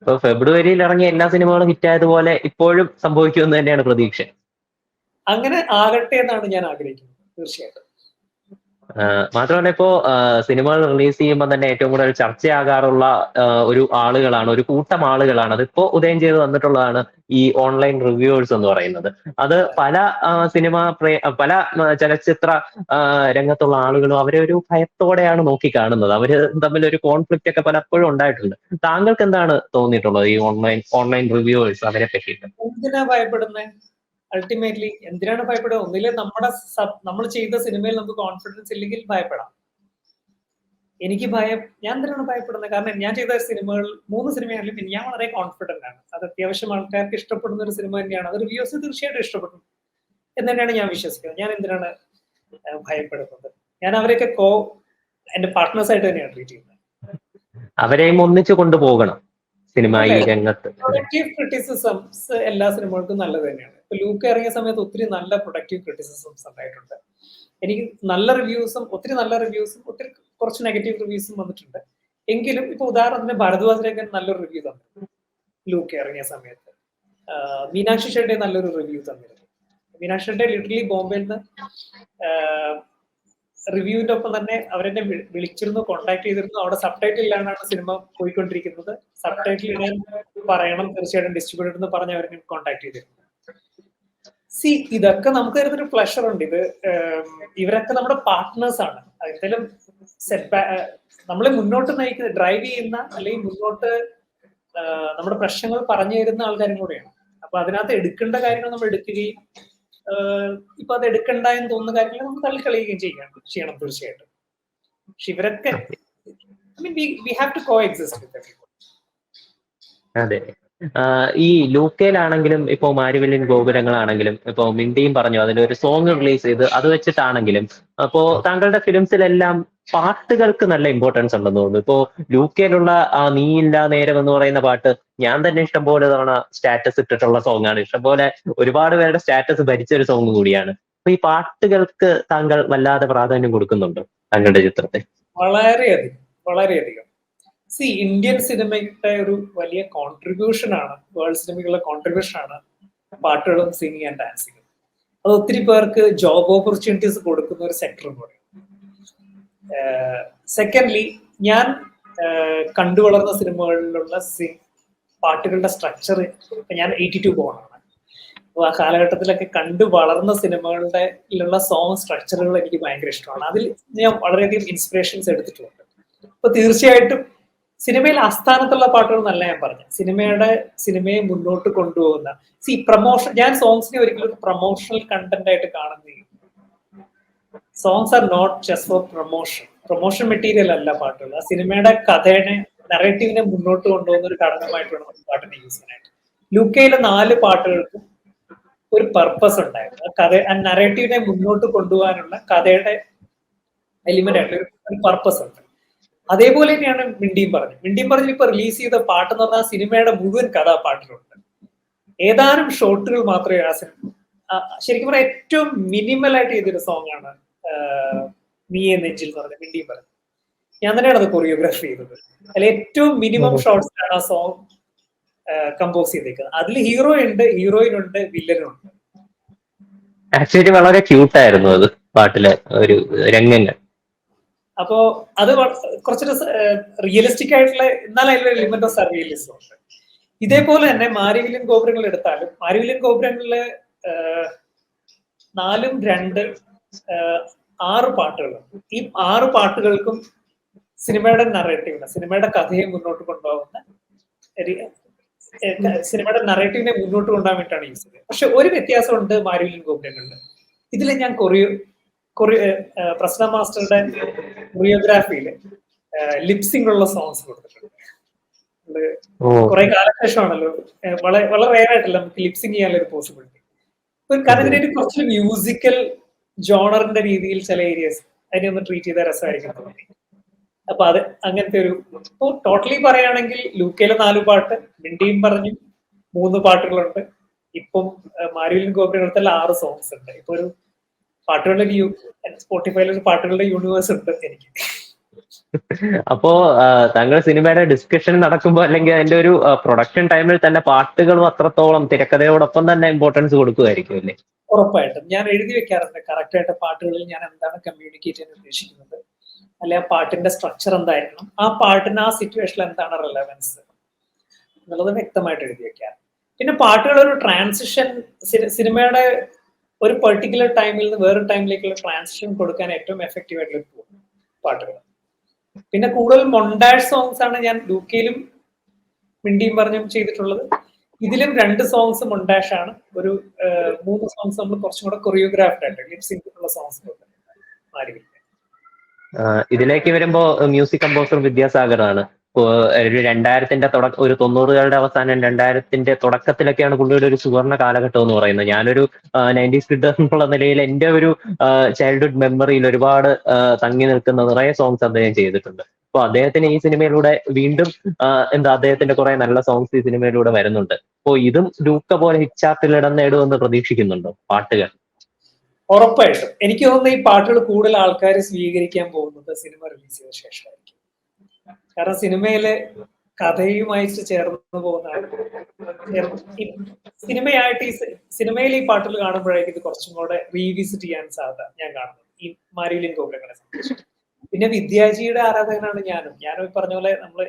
ഇപ്പൊ ഫെബ്രുവരിയിൽ ഇറങ്ങിയ എല്ലാ സിനിമകളും ഹിറ്റ് ആയതുപോലെ ഇപ്പോഴും സംഭവിക്കുമെന്ന് തന്നെയാണ് പ്രതീക്ഷ. അങ്ങനെ ആകട്ടെ എന്നാണ് ഞാൻ ആഗ്രഹിക്കുന്നത്, തീർച്ചയായിട്ടും. മാത്രമല്ല ഇപ്പോ സിനിമകൾ റിലീസ് ചെയ്യുമ്പോൾ തന്നെ ഏറ്റവും കൂടുതൽ ചർച്ചയാകാറുള്ള ഒരു ആളുകളാണ്, ഒരു കൂട്ടം ആളുകളാണ്, അതിപ്പോ ഉദയം ചെയ്ത് വന്നിട്ടുള്ളതാണ് ഈ ഓൺലൈൻ റിവ്യൂവേഴ്സ് എന്ന് പറയുന്നത്. അത് പല പല ചലച്ചിത്ര രംഗത്തുള്ള ആളുകളും അവരെ ഒരു ഭയത്തോടെയാണ് നോക്കി കാണുന്നത്. അവര് തമ്മിൽ ഒരു കോൺഫ്ലിക്റ്റ് ഒക്കെ പലപ്പോഴും ഉണ്ടായിട്ടുണ്ട്. താങ്കൾക്ക് എന്താണ് തോന്നിയിട്ടുള്ളത് ഈ ഓൺലൈൻ റിവ്യൂവേഴ്സ്, അവരെ പറ്റിയിട്ട്? എന്തിനാ ഭയപ്പെടുന്നത്? അൾട്ടിമേറ്റ്ലി എന്തിനാണ് ഭയപ്പെടുക? ഒന്നില് നമ്മൾ ചെയ്ത സിനിമയിൽ നമുക്ക് കോൺഫിഡൻസ് ഇല്ലെങ്കിൽ ഭയപ്പെടാം. ഞാൻ എന്തിനാണ് ഭയപ്പെടുന്നത്? കാരണം ഞാൻ ചെയ്ത സിനിമകൾ 3 സിനിമയാണെങ്കിലും പിന്നെ ഞാൻ വളരെ കോൺഫിഡന്റ് ആണ്. അത് അത്യാവശ്യം ആൾക്കാർക്ക് ഇഷ്ടപ്പെടുന്ന ഒരു സിനിമ തന്നെയാണ്. അത് റിവ്യൂസ് തീർച്ചയായിട്ടും ഇഷ്ടപ്പെടും എന്ന് തന്നെയാണ് ഞാൻ വിശ്വസിക്കുന്നത്. ഞാൻ എന്തിനാണ് ഭയപ്പെടുന്നത്? ഞാൻ അവരെയൊക്കെ എന്റെ പാർട്ട്നേഴ്സ് ആയിട്ട് തന്നെയാണ് ട്രീറ്റ് ചെയ്യുന്നത്. അവരെയും ഒന്നിച്ചു കൊണ്ടുപോകണം സിനിമ ഈ രംഗത്ത്. പ്രൊഡക്റ്റീവ് ക്രിറ്റിസിസംസ് എല്ലാ സിനിമകൾക്കും നല്ലത് തന്നെയാണ്. ഇപ്പൊ ലൂക്ക ഇറങ്ങിയ സമയത്ത് ഒത്തിരി നല്ല പ്രൊഡക്റ്റീവ് ക്രിറ്റിസിസംസ് ഉണ്ടായിട്ടുണ്ട്. എനിക്ക് നല്ല റിവ്യൂസും ഒത്തിരി കുറച്ച് നെഗറ്റീവ് റിവ്യൂസും വന്നിട്ടുണ്ട്. എങ്കിലും ഇപ്പൊ ഉദാഹരണത്തിന് ഭരദ്വാജ് നല്ലൊരു റിവ്യൂ തന്നിരുന്നു ലൂക്ക ഇറങ്ങിയ സമയത്ത്. മീനാക്ഷി ഷെഡ്ഡെ നല്ലൊരു റിവ്യൂ തന്നിരുന്നു. മീനാക്ഷിയുടെ ലിറ്ററലി ബോംബെയിൽ നിന്ന് റിവ്യൂവിന്റെ ഒപ്പം തന്നെ അവരെന്നെ വിളിച്ചിരുന്നു, കോൺടാക്ട് ചെയ്തിരുന്നു. അവിടെ സബ് ടൈറ്റിൽ ഇല്ലാണ്ടാണ് സിനിമ പോയിക്കൊണ്ടിരിക്കുന്നത്. സബ് ടൈറ്റിൽ ഇടാൻ പറയണം തീർച്ചയായിട്ടും ഡിസ്ട്രിബ്യൂട്ടർ എന്ന് പറഞ്ഞ് അവരെ കോൺടാക്ട് ചെയ്തിരുന്നു. സി ഇതൊക്കെ നമുക്ക് തരുന്നൊരു പ്ലഷർ ഉണ്ട്. ഇത് ഇവരൊക്കെ നമ്മുടെ പാർട്ട്നേഴ്സ് ആണ്. എന്തായാലും നമ്മളെ മുന്നോട്ട് നയിക്കുന്ന, ഡ്രൈവ് ചെയ്യുന്ന, അല്ലെങ്കിൽ മുന്നോട്ട് നമ്മുടെ പ്രശ്നങ്ങൾ പറഞ്ഞു തരുന്ന ആൾക്കാരും കൂടെയാണ്. അപ്പൊ അതിനകത്ത് എടുക്കേണ്ട കാര്യങ്ങൾ നമ്മൾ എടുക്കുകയും ഇപ്പൊ അത് എടുക്കണ്ട എന്ന് തോന്നുന്ന കാര്യങ്ങൾ നമുക്ക് തള്ളിക്കളയുകയും ചെയ്യണം തീർച്ചയായിട്ടും. പക്ഷെ ഇവരൊക്കെ we have to coexist with everyone. അതെ. ഈ ലൂക്കയിലാണെങ്കിലും ഇപ്പോ മാരിവില്ലിൻ ഗോപുരങ്ങളാണെങ്കിലും ഇപ്പോ മിണ്ടിയും പറഞ്ഞു അതിലൊരു സോങ് റിലീസ് ചെയ്ത് അത് വെച്ചിട്ടാണെങ്കിലും അപ്പോ താങ്കളുടെ ഫിലിംസിലെല്ലാം പാട്ടുകൾക്ക് നല്ല ഇമ്പോർട്ടൻസ് ഉണ്ടെന്ന് തോന്നുന്നു. ഇപ്പോ ലൂക്കയിലുള്ള നീയില്ല നേരം എന്ന് പറയുന്ന പാട്ട് ഞാൻ തന്നെ ഇഷ്ടംപോലെ തവണ സ്റ്റാറ്റസ് ഇട്ടിട്ടുള്ള സോങ് ആണ്. ഇഷ്ടംപോലെ ഒരുപാട് പേരുടെ സ്റ്റാറ്റസ് ഭരിച്ച ഒരു സോങ് കൂടിയാണ്. അപ്പൊ ഈ പാട്ടുകൾക്ക് താങ്കൾ വല്ലാതെ പ്രാധാന്യം കൊടുക്കുന്നുണ്ടോ താങ്കളുടെ ചിത്രത്തെ? വളരെയധികം. സി ഇന്ത്യൻ സിനിമയുടെ ഒരു വലിയ കോൺട്രിബ്യൂഷൻ ആണ്, വേൾഡ് സിനിമകളുടെ കോൺട്രിബ്യൂഷൻ ആണ് പാട്ടുകളും സിംഗിങ് ആൻഡ് ഡാൻസിങ്ങും. അത് ഒത്തിരി പേർക്ക് ജോബ് ഓപ്പർച്യൂണിറ്റീസ് കൊടുക്കുന്ന ഒരു സെക്ടറും കൂടെ. സെക്കൻഡ്ലി, ഞാൻ കണ്ടുവളർന്ന സിനിമകളിലുള്ള പാട്ടുകളുടെ സ്ട്രക്ചർ, ഞാൻ 82 ബോണാണ്. അപ്പോൾ ആ കാലഘട്ടത്തിലൊക്കെ കണ്ടു വളർന്ന സിനിമകളുടെ സോങ് സ്ട്രക്ചറുകൾ എനിക്ക് ഭയങ്കര ഇഷ്ടമാണ്. അതിൽ ഞാൻ വളരെയധികം ഇൻസ്പിറേഷൻസ് എടുത്തിട്ടുണ്ട്. അപ്പൊ തീർച്ചയായിട്ടും സിനിമയിൽ ആസ്ഥാനത്തുള്ള പാട്ടുകൾ എന്നല്ല ഞാൻ പറഞ്ഞു, സിനിമയെ മുന്നോട്ട് കൊണ്ടുപോകുന്ന പ്രൊമോഷൻ. ഞാൻ സോങ്സിനെ ഒരിക്കലും പ്രൊമോഷണൽ കണ്ടന്റ് ആയിട്ട് കാണുന്നില്ല. Songs are not just for promotion material അല്ല പാട്ടുകൾ. ആ സിനിമയുടെ കഥയുടെ നറേറ്റീവിനെ മുന്നോട്ട് കൊണ്ടുപോകുന്ന ഒരു ഘടകമായിട്ട് വേണം പാട്ടിനെ യൂസ് ചെയ്യാനായിട്ട്. ലൂക്കയിലെ 4 പാട്ടുകൾക്കും ഒരു പർപ്പസ് ഉണ്ടായിരുന്നു. ആ നറേറ്റീവിനെ മുന്നോട്ട് കൊണ്ടുപോകാനുള്ള കഥയുടെ എലിമെന്റ് ആയിട്ട് ഒരു പർപ്പസ് ഉണ്ട്. അതേപോലെ തന്നെയാണ് മിണ്ടിയും പറഞ്ഞു ഇപ്പൊ റിലീസ് ചെയ്ത പാട്ട് എന്ന് പറഞ്ഞാൽ സിനിമയുടെ മുഴുവൻ കഥ പാട്ടിലുണ്ട്. ഏതാനും ഷോട്ടുകൾ മാത്രമേ ആ സിനിമ, ശരിക്കും പറഞ്ഞാൽ ഏറ്റവും മിനിമൽ ആയിട്ട് ചെയ്തൊരു സോങ് ആണ് നീയെ നെഞ്ചിൽ എന്ന് പറഞ്ഞ മിണ്ടിയും പറഞ്ഞു. ഞാൻ തന്നെയാണ് അത് കൊറിയോഗ്രാഫി ചെയ്തത്. അതിൽ ഏറ്റവും മിനിമം ഷോട്ട്സിലാണ് ആ സോങ് കമ്പോസ് ചെയ്തേക്കുന്നത്. അതിൽ ഹീറോ ഉണ്ട്, ഹീറോയിൻ ഉണ്ട്, വില്ലനും ഉണ്ട്. ആക്ച്വലി വളരെ ക്യൂട്ടായിരുന്നു അത് പാട്ടിലെ ഒരു രംഗങ്ങൾ. അപ്പോ അത് കുറച്ചൊരു റിയലിസ്റ്റിക് ആയിട്ടുള്ള, എന്നാൽ അതിലൊരു എലിമെന്റ് ഓഫ് സർറിയലിസം ഉണ്ട്. ഇതേപോലെ തന്നെ മാരിവില്യൻ ഗോപുരങ്ങൾ എടുത്താലും മാരിവില്യൻ ഗോപുരങ്ങളില് 4, 2, 6 പാട്ടുകളുണ്ട്. ഈ 6 പാട്ടുകൾക്കും സിനിമയുടെ നറേറ്റീവിനെ, സിനിമയുടെ കഥയെ മുന്നോട്ട് കൊണ്ടുപോകുന്ന, സിനിമയുടെ നറേറ്റീവിനെ മുന്നോട്ട് കൊണ്ടുപോകാൻ വേണ്ടിയിട്ടാണ് യൂസ് ചെയ്തത്. പക്ഷെ ഒരു വ്യത്യാസമുണ്ട് മാരിവില്യൻ ഗോപുരങ്ങളിൽ. ഇതിൽ ഞാൻ പ്രശ്ന മാസ്റ്ററുടെ കൊറിയോഗ്രാഫിയില് ലിപ്സിംഗ് ഉള്ള സോങ്സ് കൊടുത്തിട്ടുണ്ട്. കുറെ കാലശേഷമാണല്ലോ, വളരെ റെയർ ആയിട്ടല്ല നമുക്ക് ലിപ്സിംഗ് ചെയ്യാനുള്ള ഒരു പോസിബിലിറ്റി. കാരണം ഇതിനൊരു കുറച്ച് മ്യൂസിക്കൽ ജോണറിന്റെ രീതിയിൽ ചില ഏരിയസ് അതിനെ ഒന്ന് ട്രീറ്റ് ചെയ്ത രസമായിരിക്കും തോന്നി. അപ്പൊ അത് അങ്ങനത്തെ ഒരു, ടോട്ടലി പറയുകയാണെങ്കിൽ ലൂക്കയിലെ 4 പാട്ട്, മിണ്ടിയും പറഞ്ഞു 3 പാട്ടുകളുണ്ട്. ഇപ്പം മാരിവില്യൻ ഗോപുരങ്ങളത്തിൽ 6 സോങ്സ് ഉണ്ട്. ഇപ്പൊ ഒരു പാട്ടുകളുടെ സ്പോട്ടിഫൈയിൽ ഒരു പാട്ടുകളുടെ യൂണിവേഴ്സ് ഉണ്ട് എനിക്ക്. അപ്പോ താങ്കൾ സിനിമയുടെ ഡിസ്കഷൻ നടക്കുമ്പോൾ അല്ലെങ്കിൽ അതിന്റെ ഒരു പ്രൊഡക്ഷൻ ടൈമിൽ തന്നെ പാട്ടുകളും അത്രത്തോളം തിരക്കഥയോടൊപ്പം തന്നെ ഇമ്പോർട്ടൻസ് കൊടുക്കുമായിരിക്കും അല്ലേ? ഉറപ്പായിട്ടും ഞാൻ എഴുതി വെക്കാറുണ്ട് കറക്റ്റ് ആയിട്ട് പാട്ടുകളിൽ ഞാൻ എന്താണ് കമ്മ്യൂണിക്കേറ്റ് ചെയ്യാൻ ഉദ്ദേശിക്കുന്നത്, അല്ലെ ആ പാട്ടിന്റെ സ്ട്രക്ചർ എന്തായിരിക്കണം, ആ പാട്ടിന് ആ സിറ്റുവേഷനിൽ എന്താണ് റെലവൻസ് എന്നുള്ളത് വ്യക്തമായിട്ട് എഴുതി വെക്കാം. പിന്നെ പാട്ടുകൾ ഒരു ട്രാൻസിഷൻ, സിനിമയുടെ ഒരു പെർട്ടിക്കുലർ ടൈമിൽ നിന്ന് വേറൊരു ടൈമിലേക്കുള്ള ട്രാൻസിഷൻ കൊടുക്കാൻ ഏറ്റവും എഫക്റ്റീവ് ആയിട്ടുള്ള പാട്ടുകൾ. പിന്നെ കൂടുതൽ മൊണ്ടാഷ് സോങ്സ് ആണ് ഞാൻ ലൂക്കയിലും മിണ്ടിയും പറഞ്ഞും ചെയ്തിട്ടുള്ളത്. ഇതിലും 2 സോങ്സ് മൊണ്ടാഷ് ആണ്, ഒരു 3 സോങ്സ് നമ്മൾ കുറച്ചും കൂടെ കൊറിയോഗ്രാഫ്ഡ് ആയിട്ട് ലിപ്സിംഗ് ഉള്ള സോങ്സ് മാറി. ഇതിലേക്ക് വരുമ്പോ മ്യൂസിക് കമ്പോസർ വിദ്യാസാഗറാണ്. ഒരു 2000-ന്റെ ഒരു 90-കളുടെ അവസാനം 2000-ന്റെ തുടക്കത്തിലൊക്കെയാണ് പുള്ളിയുടെ ഒരു സുവർണ്ണ കാലഘട്ടം എന്ന് പറയുന്നത്. ഞാനൊരു 90s കിഡ് എന്നുള്ള നിലയിൽ എന്റെ ഒരു ചൈൽഡ്ഹുഡ് മെമ്മറിയിൽ ഒരുപാട് തങ്ങി നിൽക്കുന്ന നിറയെ സോങ്സ് അദ്ദേഹം ചെയ്തിട്ടുണ്ട്. അപ്പൊ അദ്ദേഹത്തിന് ഈ സിനിമയിലൂടെ വീണ്ടും അദ്ദേഹത്തിന്റെ കുറെ നല്ല സോങ്സ് ഈ സിനിമയിലൂടെ വരുന്നുണ്ട്. അപ്പൊ ഇതും ലൂക്ക പോലെ ഹിറ്റ് ചാർട്ടിൽ ഇടം നേടുമെന്ന് പ്രതീക്ഷിക്കുന്നുണ്ടോ പാട്ടുകൾ? ഉറപ്പായിട്ടും എനിക്ക് തോന്നുന്നു ഈ പാട്ടുകൾ കൂടുതൽ ആൾക്കാർ സ്വീകരിക്കാൻ പോകുന്നത് സിനിമ റിലീസ് ചെയ്ത ശേഷമായിരിക്കും. കാരണം സിനിമയില് കഥയുമായിട്ട് ചേർന്ന് പോകുന്നതാണ്. സിനിമയായിട്ട് സിനിമയിൽ ഈ പാട്ടുകൾ കാണുമ്പോഴേക്കും ഇത് കുറച്ചും കൂടെ റീവിസിറ്റ് ചെയ്യാൻ സാധ്യത ഞാൻ കാണുന്നു ഈ മാരിലിൻ കോബ്ലങ്ങളെ സംബന്ധിച്ച്. പിന്നെ വിദ്യാജിയുടെ ആരാധകനാണ് ഞാനും ഈ പറഞ്ഞ പോലെ നമ്മള്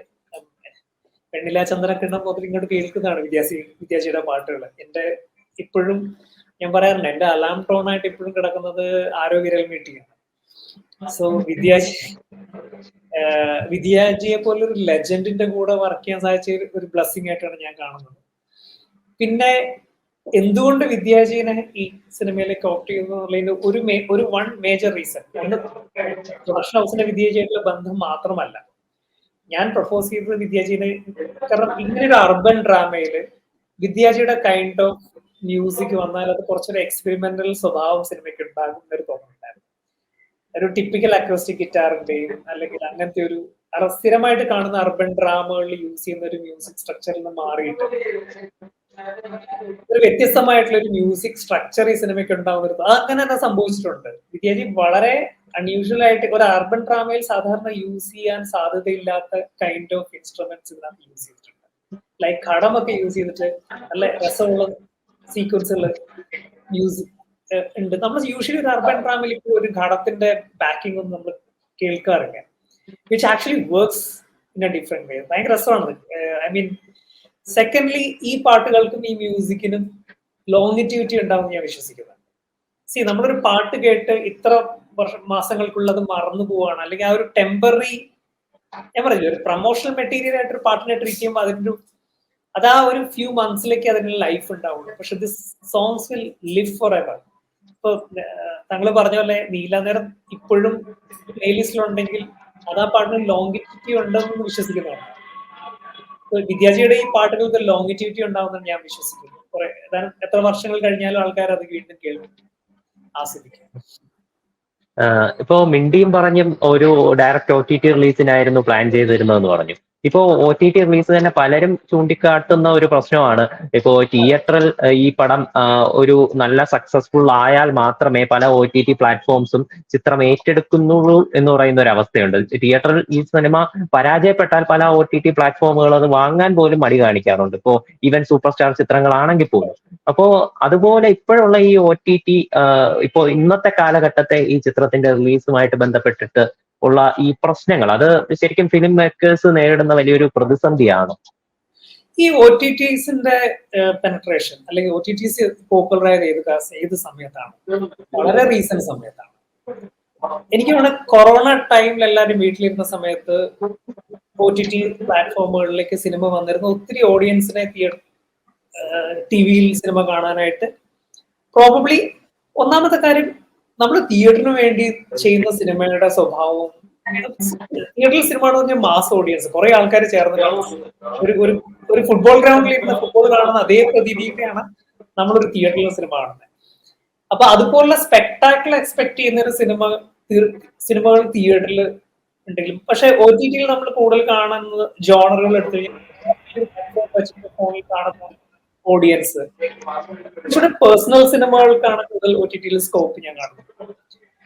പെണ്ണില ചന്ദ്രക്കിണ്ണം മുതൽ ഇങ്ങോട്ട് കേൾക്കുന്നതാണ് വിദ്യാജിയുടെ പാട്ടുകൾ. എന്റെ ഇപ്പോഴും ഞാൻ പറയാറുണ്ട്, എന്റെ അലാം ടോൺ ആയിട്ട് ഇപ്പോഴും കിടക്കുന്നത് ആരോഗ്യരൽ മീറ്റിംഗാണ്. സോ വിദ്യാജിയെ പോലെ ഒരു ലെജൻഡിന്റെ കൂടെ വർക്ക് ചെയ്യാൻ സാധിച്ച ഒരു ബ്ലെസ്സിങ് ആയിട്ടാണ് ഞാൻ കാണുന്നത്. പിന്നെ എന്തുകൊണ്ട് വിദ്യാജിനെ ഈ സിനിമയിലേക്ക് ഓപ്റ്റ് ചെയ്യുന്നതിന് ഒരു വൺ മേജർ റീസൺ, പ്രൊഡക്ഷൻ ഹൗസിന്റെ വിദ്യാജിയായിട്ടുള്ള ബന്ധം മാത്രമല്ല. ഞാൻ പ്രപ്പോസ് ചെയ്തത് വിദ്യാജിനെ കാരണം ഇങ്ങനെ ഒരു അർബൻ ഡ്രാമയില് വിദ്യാജിയുടെ കൈൻഡ് ഓഫ് മ്യൂസിക് വന്നാൽ അത് കുറച്ചൊരു എക്സ്പെരിമെന്റൽ സ്വഭാവം സിനിമയ്ക്ക് ഉണ്ടാകും എന്നൊരു തോന്നുന്നുണ്ടായിരുന്നു. ഒരു ടിപ്പിക്കൽ അക്രോസ്റ്റിക് ഗിറ്റാറിന്റെയും അല്ലെങ്കിൽ അങ്ങനത്തെ ഒരു സ്ഥിരമായിട്ട് കാണുന്ന അർബൻ ഡ്രാമകളിൽ യൂസ് ചെയ്യുന്ന ഒരു മ്യൂസിക് സ്ട്രക്ചറിൽ നിന്ന് മാറിയിട്ട് ഒരു വ്യത്യസ്തമായിട്ടുള്ള ഒരു മ്യൂസിക് സ്ട്രക്ചർ ഈ സിനിമയ്ക്ക് ഉണ്ടാവുന്നത് അങ്ങനെ തന്നെ സംഭവിച്ചിട്ടുണ്ട്. വിദ്യാജി വളരെ അൺയൂഷ്വൽ ആയിട്ട് ഒരു അർബൻ ഡ്രാമയിൽ സാധാരണ യൂസ് ചെയ്യാൻ സാധ്യതയില്ലാത്ത കൈൻഡ് ഓഫ് ഇൻസ്ട്രുമെന്റ്സ് ഇതിനകത്ത് യൂസ് ചെയ്തിട്ടുണ്ട്. ലൈക്ക് ഘടമൊക്കെ യൂസ് ചെയ്തിട്ട് നല്ല രസമുള്ള സീക്വൻസുകൾ മ്യൂസിക് ഉണ്ട്. നമ്മൾ യൂഷ്വലി ഒരു അർബൻ ഡ്രാമയിൽ ഇപ്പോൾ ഒരു ഘടത്തിന്റെ ബാക്കിംഗ് ഒന്നും നമ്മൾ കേൾക്കാറില്ല, which actually works in a different way. ഭയങ്കര രസമാണ്. ഐ മീൻ സെക്കൻഡ്ലി ഈ പാട്ടുകൾക്കും ഈ മ്യൂസിക്കിനും ലോങ്ങിറ്റിവിറ്റി ഉണ്ടാവും ഞാൻ വിശ്വസിക്കുന്നത്. നമ്മളൊരു പാട്ട് കേട്ട് ഇത്ര മാസങ്ങൾക്കുള്ളത് മറന്നു പോവാണ്, അല്ലെങ്കിൽ ആ ഒരു ടെമ്പററി, ഞാൻ പറഞ്ഞില്ല, ഒരു പ്രൊമോഷണൽ മെറ്റീരിയൽ ആയിട്ട് ഒരു പാട്ടിനെ ട്രീറ്റ് ചെയ്യുമ്പോൾ അതിന്റെ അതാ ഒരു ഫ്യൂ മന്ത്സിലേക്ക് അതിന് ലൈഫ് ഉണ്ടാവുള്ളൂ. പക്ഷെ this songs will live for ever. ഇപ്പൊ താങ്കൾ പറഞ്ഞ പോലെ നീലാനേരം ഇപ്പോഴും പ്ലേലിസ്റ്റിലുണ്ടെങ്കിൽ അത് ആ പാട്ടിന് ലോങ്ങിറ്റിവിറ്റി ഉണ്ടെന്ന് വിശ്വസിക്കുന്നതാണ്. വിദ്യാജിയുടെ ഈ പാട്ടുകൾക്ക് ലോങ്ങിറ്റിവിറ്റി ഉണ്ടാവുമെന്ന് ഞാൻ വിശ്വസിക്കുന്നു. എത്ര വർഷങ്ങൾ കഴിഞ്ഞാലും ആൾക്കാർ അത് വീണ്ടും കേൾക്കും, ആസ്വദിക്കും. ഇപ്പോ മിണ്ടിയും പറഞ്ഞും ഒരു ഡയറക്റ്റ് OTT റിലീസിനായിരുന്നു പ്ലാൻ ചെയ്തിരുന്നതെന്ന് പറഞ്ഞു. ഇപ്പോ OTT റിലീസ് തന്നെ പലരും ചൂണ്ടിക്കാട്ടുന്ന ഒരു പ്രശ്നമാണ്, ഇപ്പോ തിയേറ്ററിൽ ഈ പടം ഒരു നല്ല സക്സസ്ഫുൾ ആയാൽ മാത്രമേ പല OTT പ്ലാറ്റ്ഫോംസും ചിത്രം ഏറ്റെടുക്കുന്നുള്ളൂ എന്ന് പറയുന്ന ഒരു അവസ്ഥയുണ്ട്. തിയേറ്ററിൽ ഈ സിനിമ പരാജയപ്പെട്ടാൽ പല OTT പ്ലാറ്റ്ഫോമുകൾ അത് വാങ്ങാൻ പോലും മടി കാണിക്കാറുണ്ട്, ഇപ്പോ ഈവൻ സൂപ്പർ സ്റ്റാർ ചിത്രങ്ങളാണെങ്കിൽ പോലും. അപ്പോ അതുപോലെ ഇപ്പോഴുള്ള ഈ OTT ഇപ്പോ ഇന്നത്തെ കാലഘട്ടത്തെ ഈ ചിത്രത്തിന്റെ റിലീസുമായിട്ട് ബന്ധപ്പെട്ടിട്ട് ഉള്ള ഈ പ്രശ്നങ്ങൾ, അത് ശരിക്കും ഫിലിം മേക്കേഴ്സ് നേരിടുന്ന വലിയൊരു പ്രതിസന്ധിയാണ്. ഈ OTTസിന്റെ പെനട്രേഷൻ അല്ലെങ്കിൽ OTTs പോപ്പുലർ ആയത് ഏത് സമയത്താണ്? വളരെ റീസെന്റ് സമയത്താണ്. എനിക്ക് തോന്നുന്നു കൊറോണ ടൈമിൽ എല്ലാവരും വീട്ടിലിരുന്ന സമയത്ത് OTT പ്ലാറ്റ്ഫോമുകളിലേക്ക് സിനിമ വന്നിരുന്ന ഒത്തിരി ഓഡിയൻസിനെ ടിവിയിൽ സിനിമ കാണാനായിട്ട്. പ്രോബബ്ലി ഒന്നാമത്തെ കാര്യം, നമ്മൾ തിയേറ്ററിന് വേണ്ടി ചെയ്യുന്ന സിനിമയുടെ സ്വഭാവവും, തിയേറ്ററിൽ സിനിമ എന്ന് പറഞ്ഞാൽ മാസ് ഓഡിയൻസ്, കുറെ ആൾക്കാർ ചേർന്ന് ഒരു ഫുട്ബോൾ ഗ്രൗണ്ടിൽ ഇരുന്ന് ഫുട്ബോൾ കാണുന്ന അതേ പ്രതീതിയാണ് നമ്മളൊരു തിയേറ്ററിൽ സിനിമ കാണുന്നത്. അപ്പൊ അതുപോലുള്ള സ്പെക്ടാക്കിൾ എക്സ്പെക്ട് ചെയ്യുന്ന ഒരു സിനിമകൾ തിയേറ്ററിൽ ഉണ്ടെങ്കിലും, പക്ഷെ OTTയിൽ നമ്മൾ കൂടുതൽ കാണുന്നത് ജോണറുകൾ എടുത്തു ഫോണിൽ കാണുന്ന ഓഡിയൻസ് പേഴ്സണൽ സിനിമകൾക്കാണ് കൂടുതൽ OTTയിൽ സ്കോപ്പ് ഞാൻ കാണുന്നത്.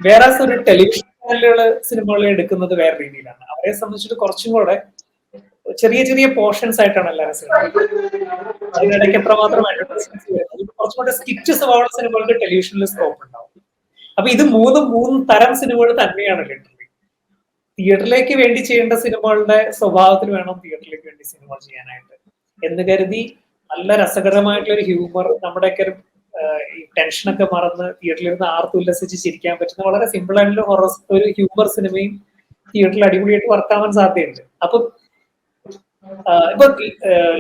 വേറെ ഒരു ടെലിവിഷൻ ചാനലുകള് സിനിമകൾ എടുക്കുന്നത് വേറെ രീതിയിലാണ്. അവരെ സംബന്ധിച്ചിട്ട് കുറച്ചും കൂടെ ചെറിയ ചെറിയ പോർഷൻസ് ആയിട്ടാണ് എല്ലാവരും സിനിമ. അതിനിടയ്ക്ക് എത്രമാത്രം കുറച്ചും കൂടെ സ്കിറ്റ് സ്വഭാവ സിനിമകൾക്ക് ടെലിവിഷനിൽ സ്കോപ്പ് ഉണ്ടാവും. അപ്പൊ ഇത് മൂന്ന് തരം സിനിമകൾ തന്നെയാണ് ലിറ്ററലി. തിയേറ്ററിലേക്ക് വേണ്ടി ചെയ്യേണ്ട സിനിമകളുടെ സ്വഭാവത്തിൽ വേണം തിയേറ്ററിലേക്ക് വേണ്ടി സിനിമകൾ ചെയ്യാനായിട്ട് എന്ന് കരുതി നല്ല രസകരമായിട്ടുള്ള ഒരു ഹ്യൂമർ, നമ്മുടെയൊക്കെ ഈ ടെൻഷനൊക്കെ മറന്ന് തിയേറ്ററിലിരുന്ന് ഉല്ലസിച്ച് ചിരിക്കാൻ പറ്റുന്ന വളരെ സിമ്പിൾ ആയിട്ടുള്ള ഒരു ഹ്യൂമർ സിനിമയും തിയേറ്ററിൽ അടിപൊളിയായിട്ട് വർക്കാവാൻ സാധ്യതയുണ്ട്. അപ്പൊ ഇപ്പൊ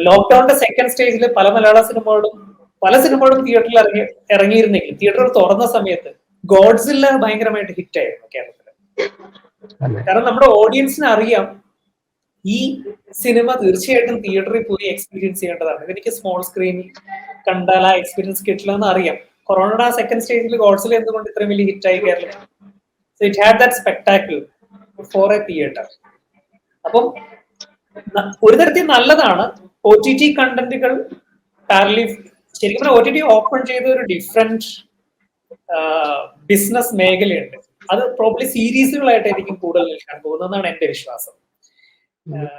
ലോക്ക്ഡൌണിന്റെ സെക്കൻഡ് സ്റ്റേജിൽ പല സിനിമകളും തിയേറ്ററിൽ ഇറങ്ങിയിരുന്നെങ്കിൽ തിയേറ്റർ തുറന്ന സമയത്ത് ഗോഡ്സില്ല ഭയങ്കരമായിട്ട് ഹിറ്റ് ആയിരുന്നു കേരളത്തില്. കാരണം നമ്മുടെ ഓഡിയൻസിന് അറിയാം ഈ സിനിമ തീർച്ചയായിട്ടും തിയേറ്ററിൽ പോയി എക്സ്പീരിയൻസ് ചെയ്യേണ്ടതാണ്. ഇതെനിക്ക് സ്മോൾ സ്ക്രീനിൽ കണ്ടാൽ ആ എക്സ്പീരിയൻസ് കിട്ടില്ല എന്ന് അറിയാം. കൊറോണയുടെ സെക്കൻഡ് സ്റ്റേജിൽ ഗോഡ്സിൽ എന്തുകൊണ്ട് ഇത്രയും വലിയ ഹിറ്റായി കേരളത്തിൽ? So it had that spectacle for a theatre. അപ്പം ഒരു തരത്തിൽ നല്ലതാണ്. OTT കണ്ടന്റുകൾ പാരലി ശരിക്കും OTT ഓപ്പൺ ചെയ്ത ഒരു ഡിഫറെന്റ് ബിസിനസ് മേഖലയുണ്ട്. അത് പ്രോബ്ലി സീരീസുകളായിട്ടായിരിക്കും കൂടുതൽ നിൽക്കാൻ പോകുന്നതെന്നാണ് എന്റെ വിശ്വാസം.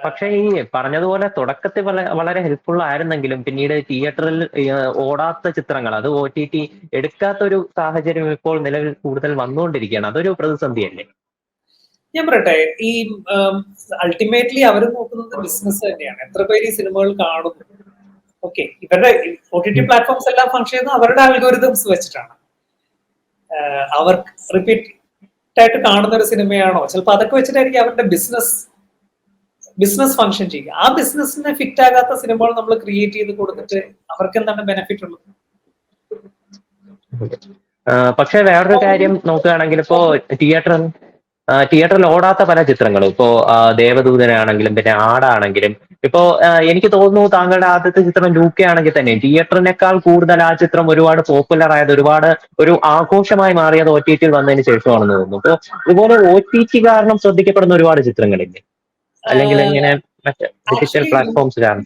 പക്ഷേ ഈ പറഞ്ഞതുപോലെ തുടക്കത്തിൽ വളരെ ഹെൽപ്ഫുൾ ആയിരുന്നെങ്കിലും പിന്നീട് തിയേറ്ററിൽ ഓടാത്ത ചിത്രങ്ങൾ, അത് OTT എടുക്കാത്ത ഒരു സാഹചര്യം ഇപ്പോൾ നിലവിൽ കൂടുതൽ വന്നുകൊണ്ടിരിക്കുകയാണ്. അതൊരു പ്രതിസന്ധിയല്ലേ? ഞാൻ പറയട്ടെ, ഈ അൾട്ടിമേറ്റ്ലി അവർ നോക്കുന്നത് ബിസിനസ് തന്നെയാണ്. എത്ര പേര് ഈ സിനിമകൾ കാണുന്നു. ഓക്കെ, ഇവരുടെ OTT പ്ലാറ്റ്ഫോംസ് എല്ലാം ഫംഗ്ഷൻ ചെയ്യുന്നത് അവരുടെ അൽഗോരിതംസ് വെച്ചിട്ടാണ്. അവർ റിപ്പീറ്റ് ആയിട്ട് കാണുന്ന ഒരു സിനിമയാണോ, ചിലപ്പോൾ അതൊക്കെ വെച്ചിട്ടായിരിക്കും അവരുടെ ബിസിനസ് ഫംഗ്ഷൻ ചെയ്യുക. ആ ബിസിനസ്സിനെ ഫിറ്റ് ആകാത്ത സിനിമകൾ നമ്മൾ ക്രിയേറ്റ് ചെയ്ത് കൊടുത്തിട്ട് അവർക്ക് എന്താണ് ബെനിഫിറ്റ് ഉള്ളത്? പക്ഷെ വേറൊരു കാര്യം നോക്കുകയാണെങ്കിൽ ഇപ്പോ തിയേറ്ററിൽ ഓടാത്ത പല ചിത്രങ്ങളും ഇപ്പോ ദേവദൂതനാണെങ്കിലും പിന്നെ ആടാണെങ്കിലും ഇപ്പോ എനിക്ക് തോന്നുന്നു താങ്കളുടെ ആദ്യത്തെ ചിത്രം ലൂക്ക ആണെങ്കിൽ തന്നെ തിയേറ്ററിനേക്കാൾ കൂടുതൽ ആ ചിത്രം ഒരുപാട് പോപ്പുലർ ആയത്, ഒരുപാട് ഒരു ആഘോഷമായി മാറിയത് OTT വന്നതിന് ശേഷമാണെന്ന് തോന്നുന്നു. അപ്പൊ ഇതുപോലെ OTT കാരണം ശ്രദ്ധിക്കപ്പെടുന്ന ഒരുപാട് ചിത്രങ്ങളില്ലേ, അല്ലെങ്കിൽ എങ്ങനെ മറ്റേ ഡിജിറ്റൽ ആക്ച്വലി പ്ലാറ്റ്ഫോംസിലാണ്?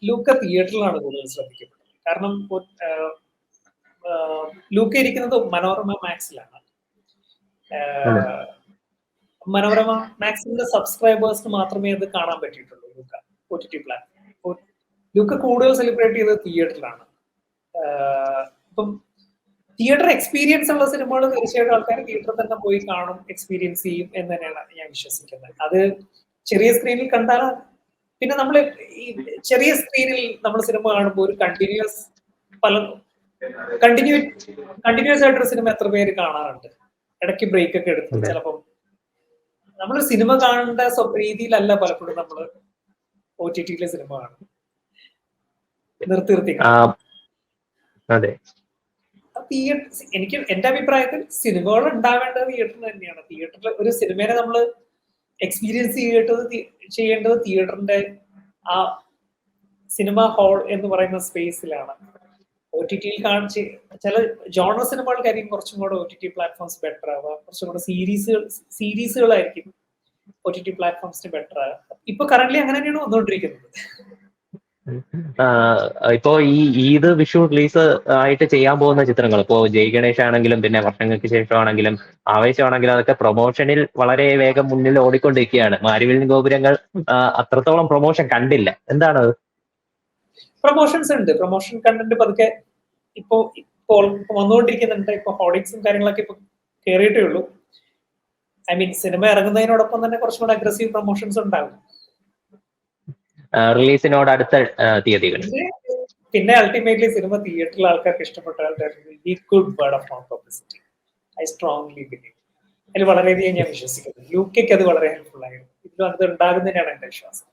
ലൂക്ക തിയേറ്ററിലാണ് കൂടുതൽ ശ്രദ്ധിക്കപ്പെടുന്നത്. കാരണം ലൂക്ക ഇരിക്കുന്നത് മനോരമ മാക്സിലാണ്. മനോരമ മാക്സിന്റെ സബ്സ്ക്രൈബേഴ്സിന് മാത്രമേ അത് കാണാൻ പറ്റിയിട്ടുള്ളൂ. ലൂക്ക OTT പ്ലാറ്റ്ഫോം ലൂക്ക കൂടുതൽ സെലിബ്രേറ്റ് ചെയ്തത് തിയേറ്ററിലാണ്. ഇപ്പം തിയേറ്റർ എക്സ്പീരിയൻസ് ഉള്ള സിനിമകൾ തീർച്ചയായിട്ടും ആൾക്കാർ തിയേറ്ററിൽ തന്നെ പോയി കാണും, എക്സ്പീരിയൻസ് ചെയ്യും എന്ന് തന്നെയാണ് ഞാൻ വിശ്വസിക്കുന്നത്. അത് ചെറിയ സ്ക്രീനിൽ കണ്ടാൽ, പിന്നെ നമ്മൾ ഈ ചെറിയ സ്ക്രീനിൽ നമ്മൾ സിനിമ കാണുമ്പോൾ ഒരു കണ്ടിന്യൂസ് ആയിട്ടൊരു സിനിമ എത്ര പേര് കാണാറുണ്ട്? ഇടയ്ക്ക് ബ്രേക്ക് ഒക്കെ എടുത്ത് ചിലപ്പം നമ്മൾ സിനിമ കാണേണ്ട രീതിയിലല്ല പലപ്പോഴും നമ്മൾ OTTയിലെ സിനിമ കാണും, നിർത്തി. എനിക്ക് എന്റെ അഭിപ്രായത്തിൽ സിനിമകൾ ഉണ്ടാവേണ്ടത് തിയേറ്ററിൽ തന്നെയാണ്. തിയേറ്ററിൽ ഒരു സിനിമയെ നമ്മൾ എക്സ്പീരിയൻസ് ചെയ്യേണ്ടത് തിയേറ്ററിന്റെ ആ സിനിമ ഹാൾ എന്ന് പറയുന്ന സ്പേസിലാണ്. OTTയിൽ കാണിച്ച് ചില ജോണർ സിനിമകൾക്കായിരിക്കും കുറച്ചും കൂടെ OTT പ്ലാറ്റ്ഫോംസ് ബെറ്റർ ആവുക, കുറച്ചും കൂടെ സീരീസുകളായിരിക്കും OTT പ്ലാറ്റ്ഫോംസിന് ബെറ്റർ ആവുക. ഇപ്പൊ കറന്റ്ലി അങ്ങനെ തന്നെയാണ് വന്നുകൊണ്ടിരിക്കുന്നത്. ഇപ്പോ ഈ ഈദ് വിഷു റിലീസ് ആയിട്ട് ചെയ്യാൻ പോകുന്ന ചിത്രങ്ങൾ, ഇപ്പോ ജയ് ഗണേഷ് ആണെങ്കിലും പിന്നെ വർഷങ്ങൾക്ക് ശേഷമാണെങ്കിലും ആവേശമാണെങ്കിലും അതൊക്കെ പ്രൊമോഷനിൽ വളരെ വേഗം മുന്നിൽ ഓടിക്കൊണ്ടിരിക്കുകയാണ്. മാരിവിൽ ഗോപുരങ്ങൾ അത്രത്തോളം പ്രൊമോഷൻ കണ്ടില്ല. എന്താണ് പ്രൊമോഷൻസ് ഉണ്ട്, പ്രൊമോഷൻ കണ്ടന്റ് പതുക്കെ ഇപ്പോ വന്നുകൊണ്ടിരിക്കുന്നുണ്ട്. ഇപ്പൊ ഹോർഡിങ്സും കാര്യങ്ങളൊക്കെ ഇപ്പൊ കയറിയിട്ടേ ഉള്ളൂ. ഐ മീൻ സിനിമ ഇറങ്ങുന്നതിനോടൊപ്പം തന്നെ കുറച്ചും കൂടെ അഗ്രസീവ് പ്രൊമോഷൻസ് ഉണ്ടാകും റിലീസിനോട് അടുത്ത തീയതികൾ. പിന്നെ അൾട്ടിമേറ്റ്ലി സിനിമ തിയേറ്ററിൽ ആൾക്കാർക്ക് ഇഷ്ടപ്പെട്ടാൽ good word of mouth publicity. I strongly believe അതിൽ വളരെയധികം ഞാൻ വിശ്വസിക്കുന്നു. UK അത് വളരെ ഹെൽപ്ഫുൾ ആയിരുന്നു. ഇതിലും അത് ഉണ്ടാകുന്നതിനാണ് എന്റെ വിശ്വാസം.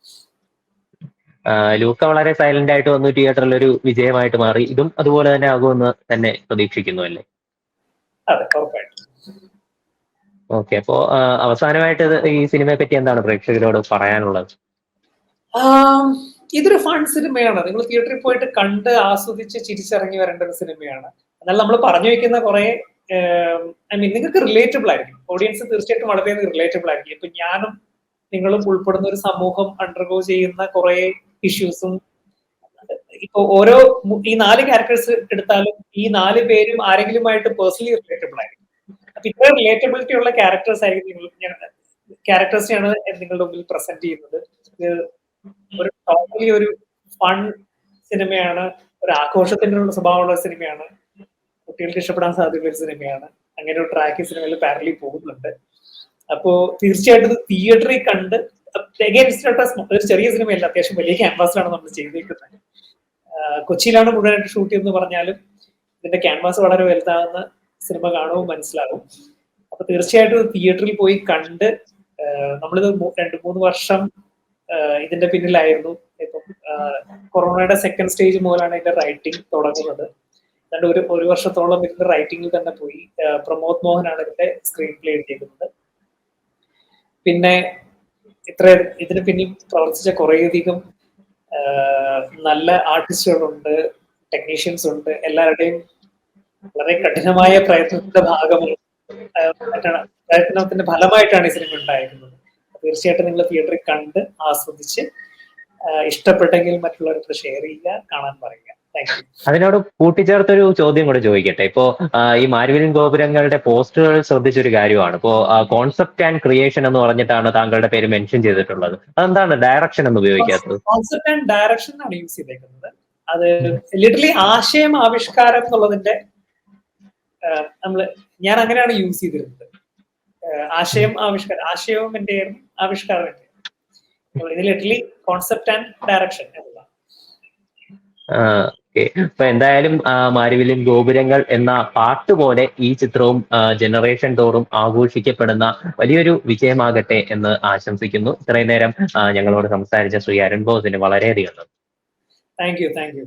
ലൂക്ക വളരെ സൈലന്റ് ആയിട്ട് വന്നു, തിയേറ്ററിൽ ഒരു വിജയമായിട്ട് മാറി. ഇതും അതുപോലെ തന്നെ ആകുമെന്ന് തന്നെ പ്രതീക്ഷിക്കുന്നു അല്ലേ? അതെ, ഉറപ്പായിട്ടും. ഓക്കെ, അപ്പോ അവസാനമായിട്ട് ഈ സിനിമയെ പറ്റി എന്താണ് പ്രേക്ഷകരോട് പറയാനുള്ളത്? ഇതൊരു ഫൺ സിനിമയാണ്. നിങ്ങൾ തിയേറ്ററിൽ പോയിട്ട് കണ്ട് ആസ്വദിച്ച് ചിരിച്ചിറങ്ങി വരേണ്ട ഒരു സിനിമയാണ്. എന്നാൽ നമ്മൾ പറഞ്ഞു വെക്കുന്ന കുറെ ഐ മീൻ നിങ്ങൾക്ക് റിലേറ്റബിൾ ആയിരിക്കും. ഓഡിയൻസ് തീർച്ചയായിട്ടും വളരെയധികം റിലേറ്റബിൾ ആയിരിക്കും. ഇപ്പൊ ഞാനും നിങ്ങളും ഉൾപ്പെടുന്ന ഒരു സമൂഹം അണ്ടർഗോ ചെയ്യുന്ന കുറെ ഇഷ്യൂസും, ഇപ്പൊ ഈ 4 ക്യാരക്ടേഴ്സ് എടുത്താലും ഈ 4 പേരും ആരെങ്കിലുമായിട്ട് പേഴ്സണലി റിലേറ്റബിൾ ആയിരിക്കും. അപ്പൊ ഇത്ര റിലേറ്റബിലിറ്റി ഉള്ള ക്യാരക്ടേഴ്സിനെയാണ് നിങ്ങളുടെ മുമ്പിൽ പ്രസന്റ് ചെയ്യുന്നത്. ഒരു ടോട്ടലി ഒരു ഫൺ സിനിമയാണ്, ഒരു ആഘോഷത്തിന്റെ സ്വഭാവമുള്ള സിനിമയാണ്, കുട്ടികൾക്ക് ഇഷ്ടപ്പെടാൻ സാധ്യതയുള്ള ഒരു സിനിമയാണ്. അങ്ങനെ ഒരു ട്രാക്ക് സിനിമയിൽ പാരലി പോകുന്നുണ്ട്. അപ്പോ തീർച്ചയായിട്ടും തിയേറ്ററിൽ കണ്ട്, ഒരു ചെറിയ സിനിമയല്ല, അത്യാവശ്യം വലിയ ക്യാൻവാസിലാണ് നമ്മൾ ചെയ്തിരിക്കുന്നത്. കൊച്ചിയിലാണ് മുഴുവനായിട്ട് ഷൂട്ട് ചെയ്തെന്ന് പറഞ്ഞാലും ഇതിന്റെ ക്യാൻവാസ് വളരെ വലുതാകുന്ന സിനിമ കാണുമ്പോൾ മനസ്സിലാവും. അപ്പൊ തീർച്ചയായിട്ടും തിയേറ്ററിൽ പോയി കണ്ട്, നമ്മളിത് 2-3 വർഷം ഇതിന്റെ പിന്നിലായിരുന്നു. ഇപ്പം കൊറോണയുടെ സെക്കൻഡ് സ്റ്റേജ് മുതലാണ് ഇതിന്റെ റൈറ്റിംഗ് തുടങ്ങുന്നത്. ഒരു വർഷത്തോളം ഇതിന്റെ റൈറ്റിംഗിൽ തന്നെ പോയി. പ്രമോദ് മോഹനാണ് ഇതിന്റെ സ്ക്രീൻ പ്ലേ എഴുതിയിരിക്കുന്നത്. പിന്നെ ഇതിന് പിന്നിൽ പ്രവർത്തിച്ച കുറേയധികം നല്ല ആർട്ടിസ്റ്റുകളുണ്ട്, ടെക്നീഷ്യൻസ് ഉണ്ട്. എല്ലാവരുടെയും വളരെ കഠിനമായ പ്രയത്നത്തിന്റെ ഫലമായിട്ടാണ് ഈ സിനിമ ഉണ്ടായിരിക്കുന്നത്. തീർച്ചയായിട്ടും നിങ്ങൾ തിയേറ്ററിൽ കണ്ട് ആസ്വദിച്ച് ഇഷ്ടപ്പെട്ടെങ്കിൽ മറ്റുള്ളവർക്ക് ഷെയർ ചെയ്യുക, കാണാൻ പറയുക. Thank you. അതിനോട് കൂട്ടിച്ചേർത്തൊരു ചോദ്യം കൂടെ ചോദിക്കട്ടെ. ഇപ്പോ ഈ മാരുവിൻ ഗോപുരങ്ങളുടെ പോസ്റ്ററുകൾ ശ്രദ്ധിച്ചൊരു കാര്യമാണ്. ഇപ്പോ കോൺസെപ്റ്റ് ആൻഡ് ക്രിയേഷൻ എന്ന് പറഞ്ഞിട്ടാണ് താങ്കളുടെ പേര് മെൻഷൻ ചെയ്തിട്ടുള്ളത്. അതെന്താണ് ഡയറക്ഷൻ എന്ന് ഉപയോഗിക്കാത്തത്? കോൺസെപ്റ്റ് ആൻഡ് ഡയറക്ഷൻ ആണ് യൂസ് ചെയ്തേക്കുന്നത്. അത് ലിറ്ററലി ആശയം ആവിഷ്കാരം എന്നുള്ളതിന്റെ ഞാൻ അങ്ങനെയാണ് യൂസ് ചെയ്തിരുന്നത്. ആശയം ആവിഷ്കാരം, ആശയവും എന്റെ ആവിഷ്കാരം എന്റെ. ഇത് ലിറ്ററലി കോൺസെപ്റ്റ് ആൻഡ് ഡയറക്ഷൻ എന്നതാണ്. അപ്പൊ എന്തായാലും മാരുവിലിൻ ഗോപുരങ്ങൾ എന്ന പാട്ട് പോലെ ഈ ചിത്രവും ജനറേഷൻ തോറും ആഘോഷിക്കപ്പെടുന്ന വലിയൊരു വിജയമാകട്ടെ എന്ന് ആശംസിക്കുന്നു. ഇത്രയും നേരം ഞങ്ങളോട് സംസാരിച്ച ശ്രീ അരുൺ ബോസിന് വളരെയധികം നന്ദി. Thank you.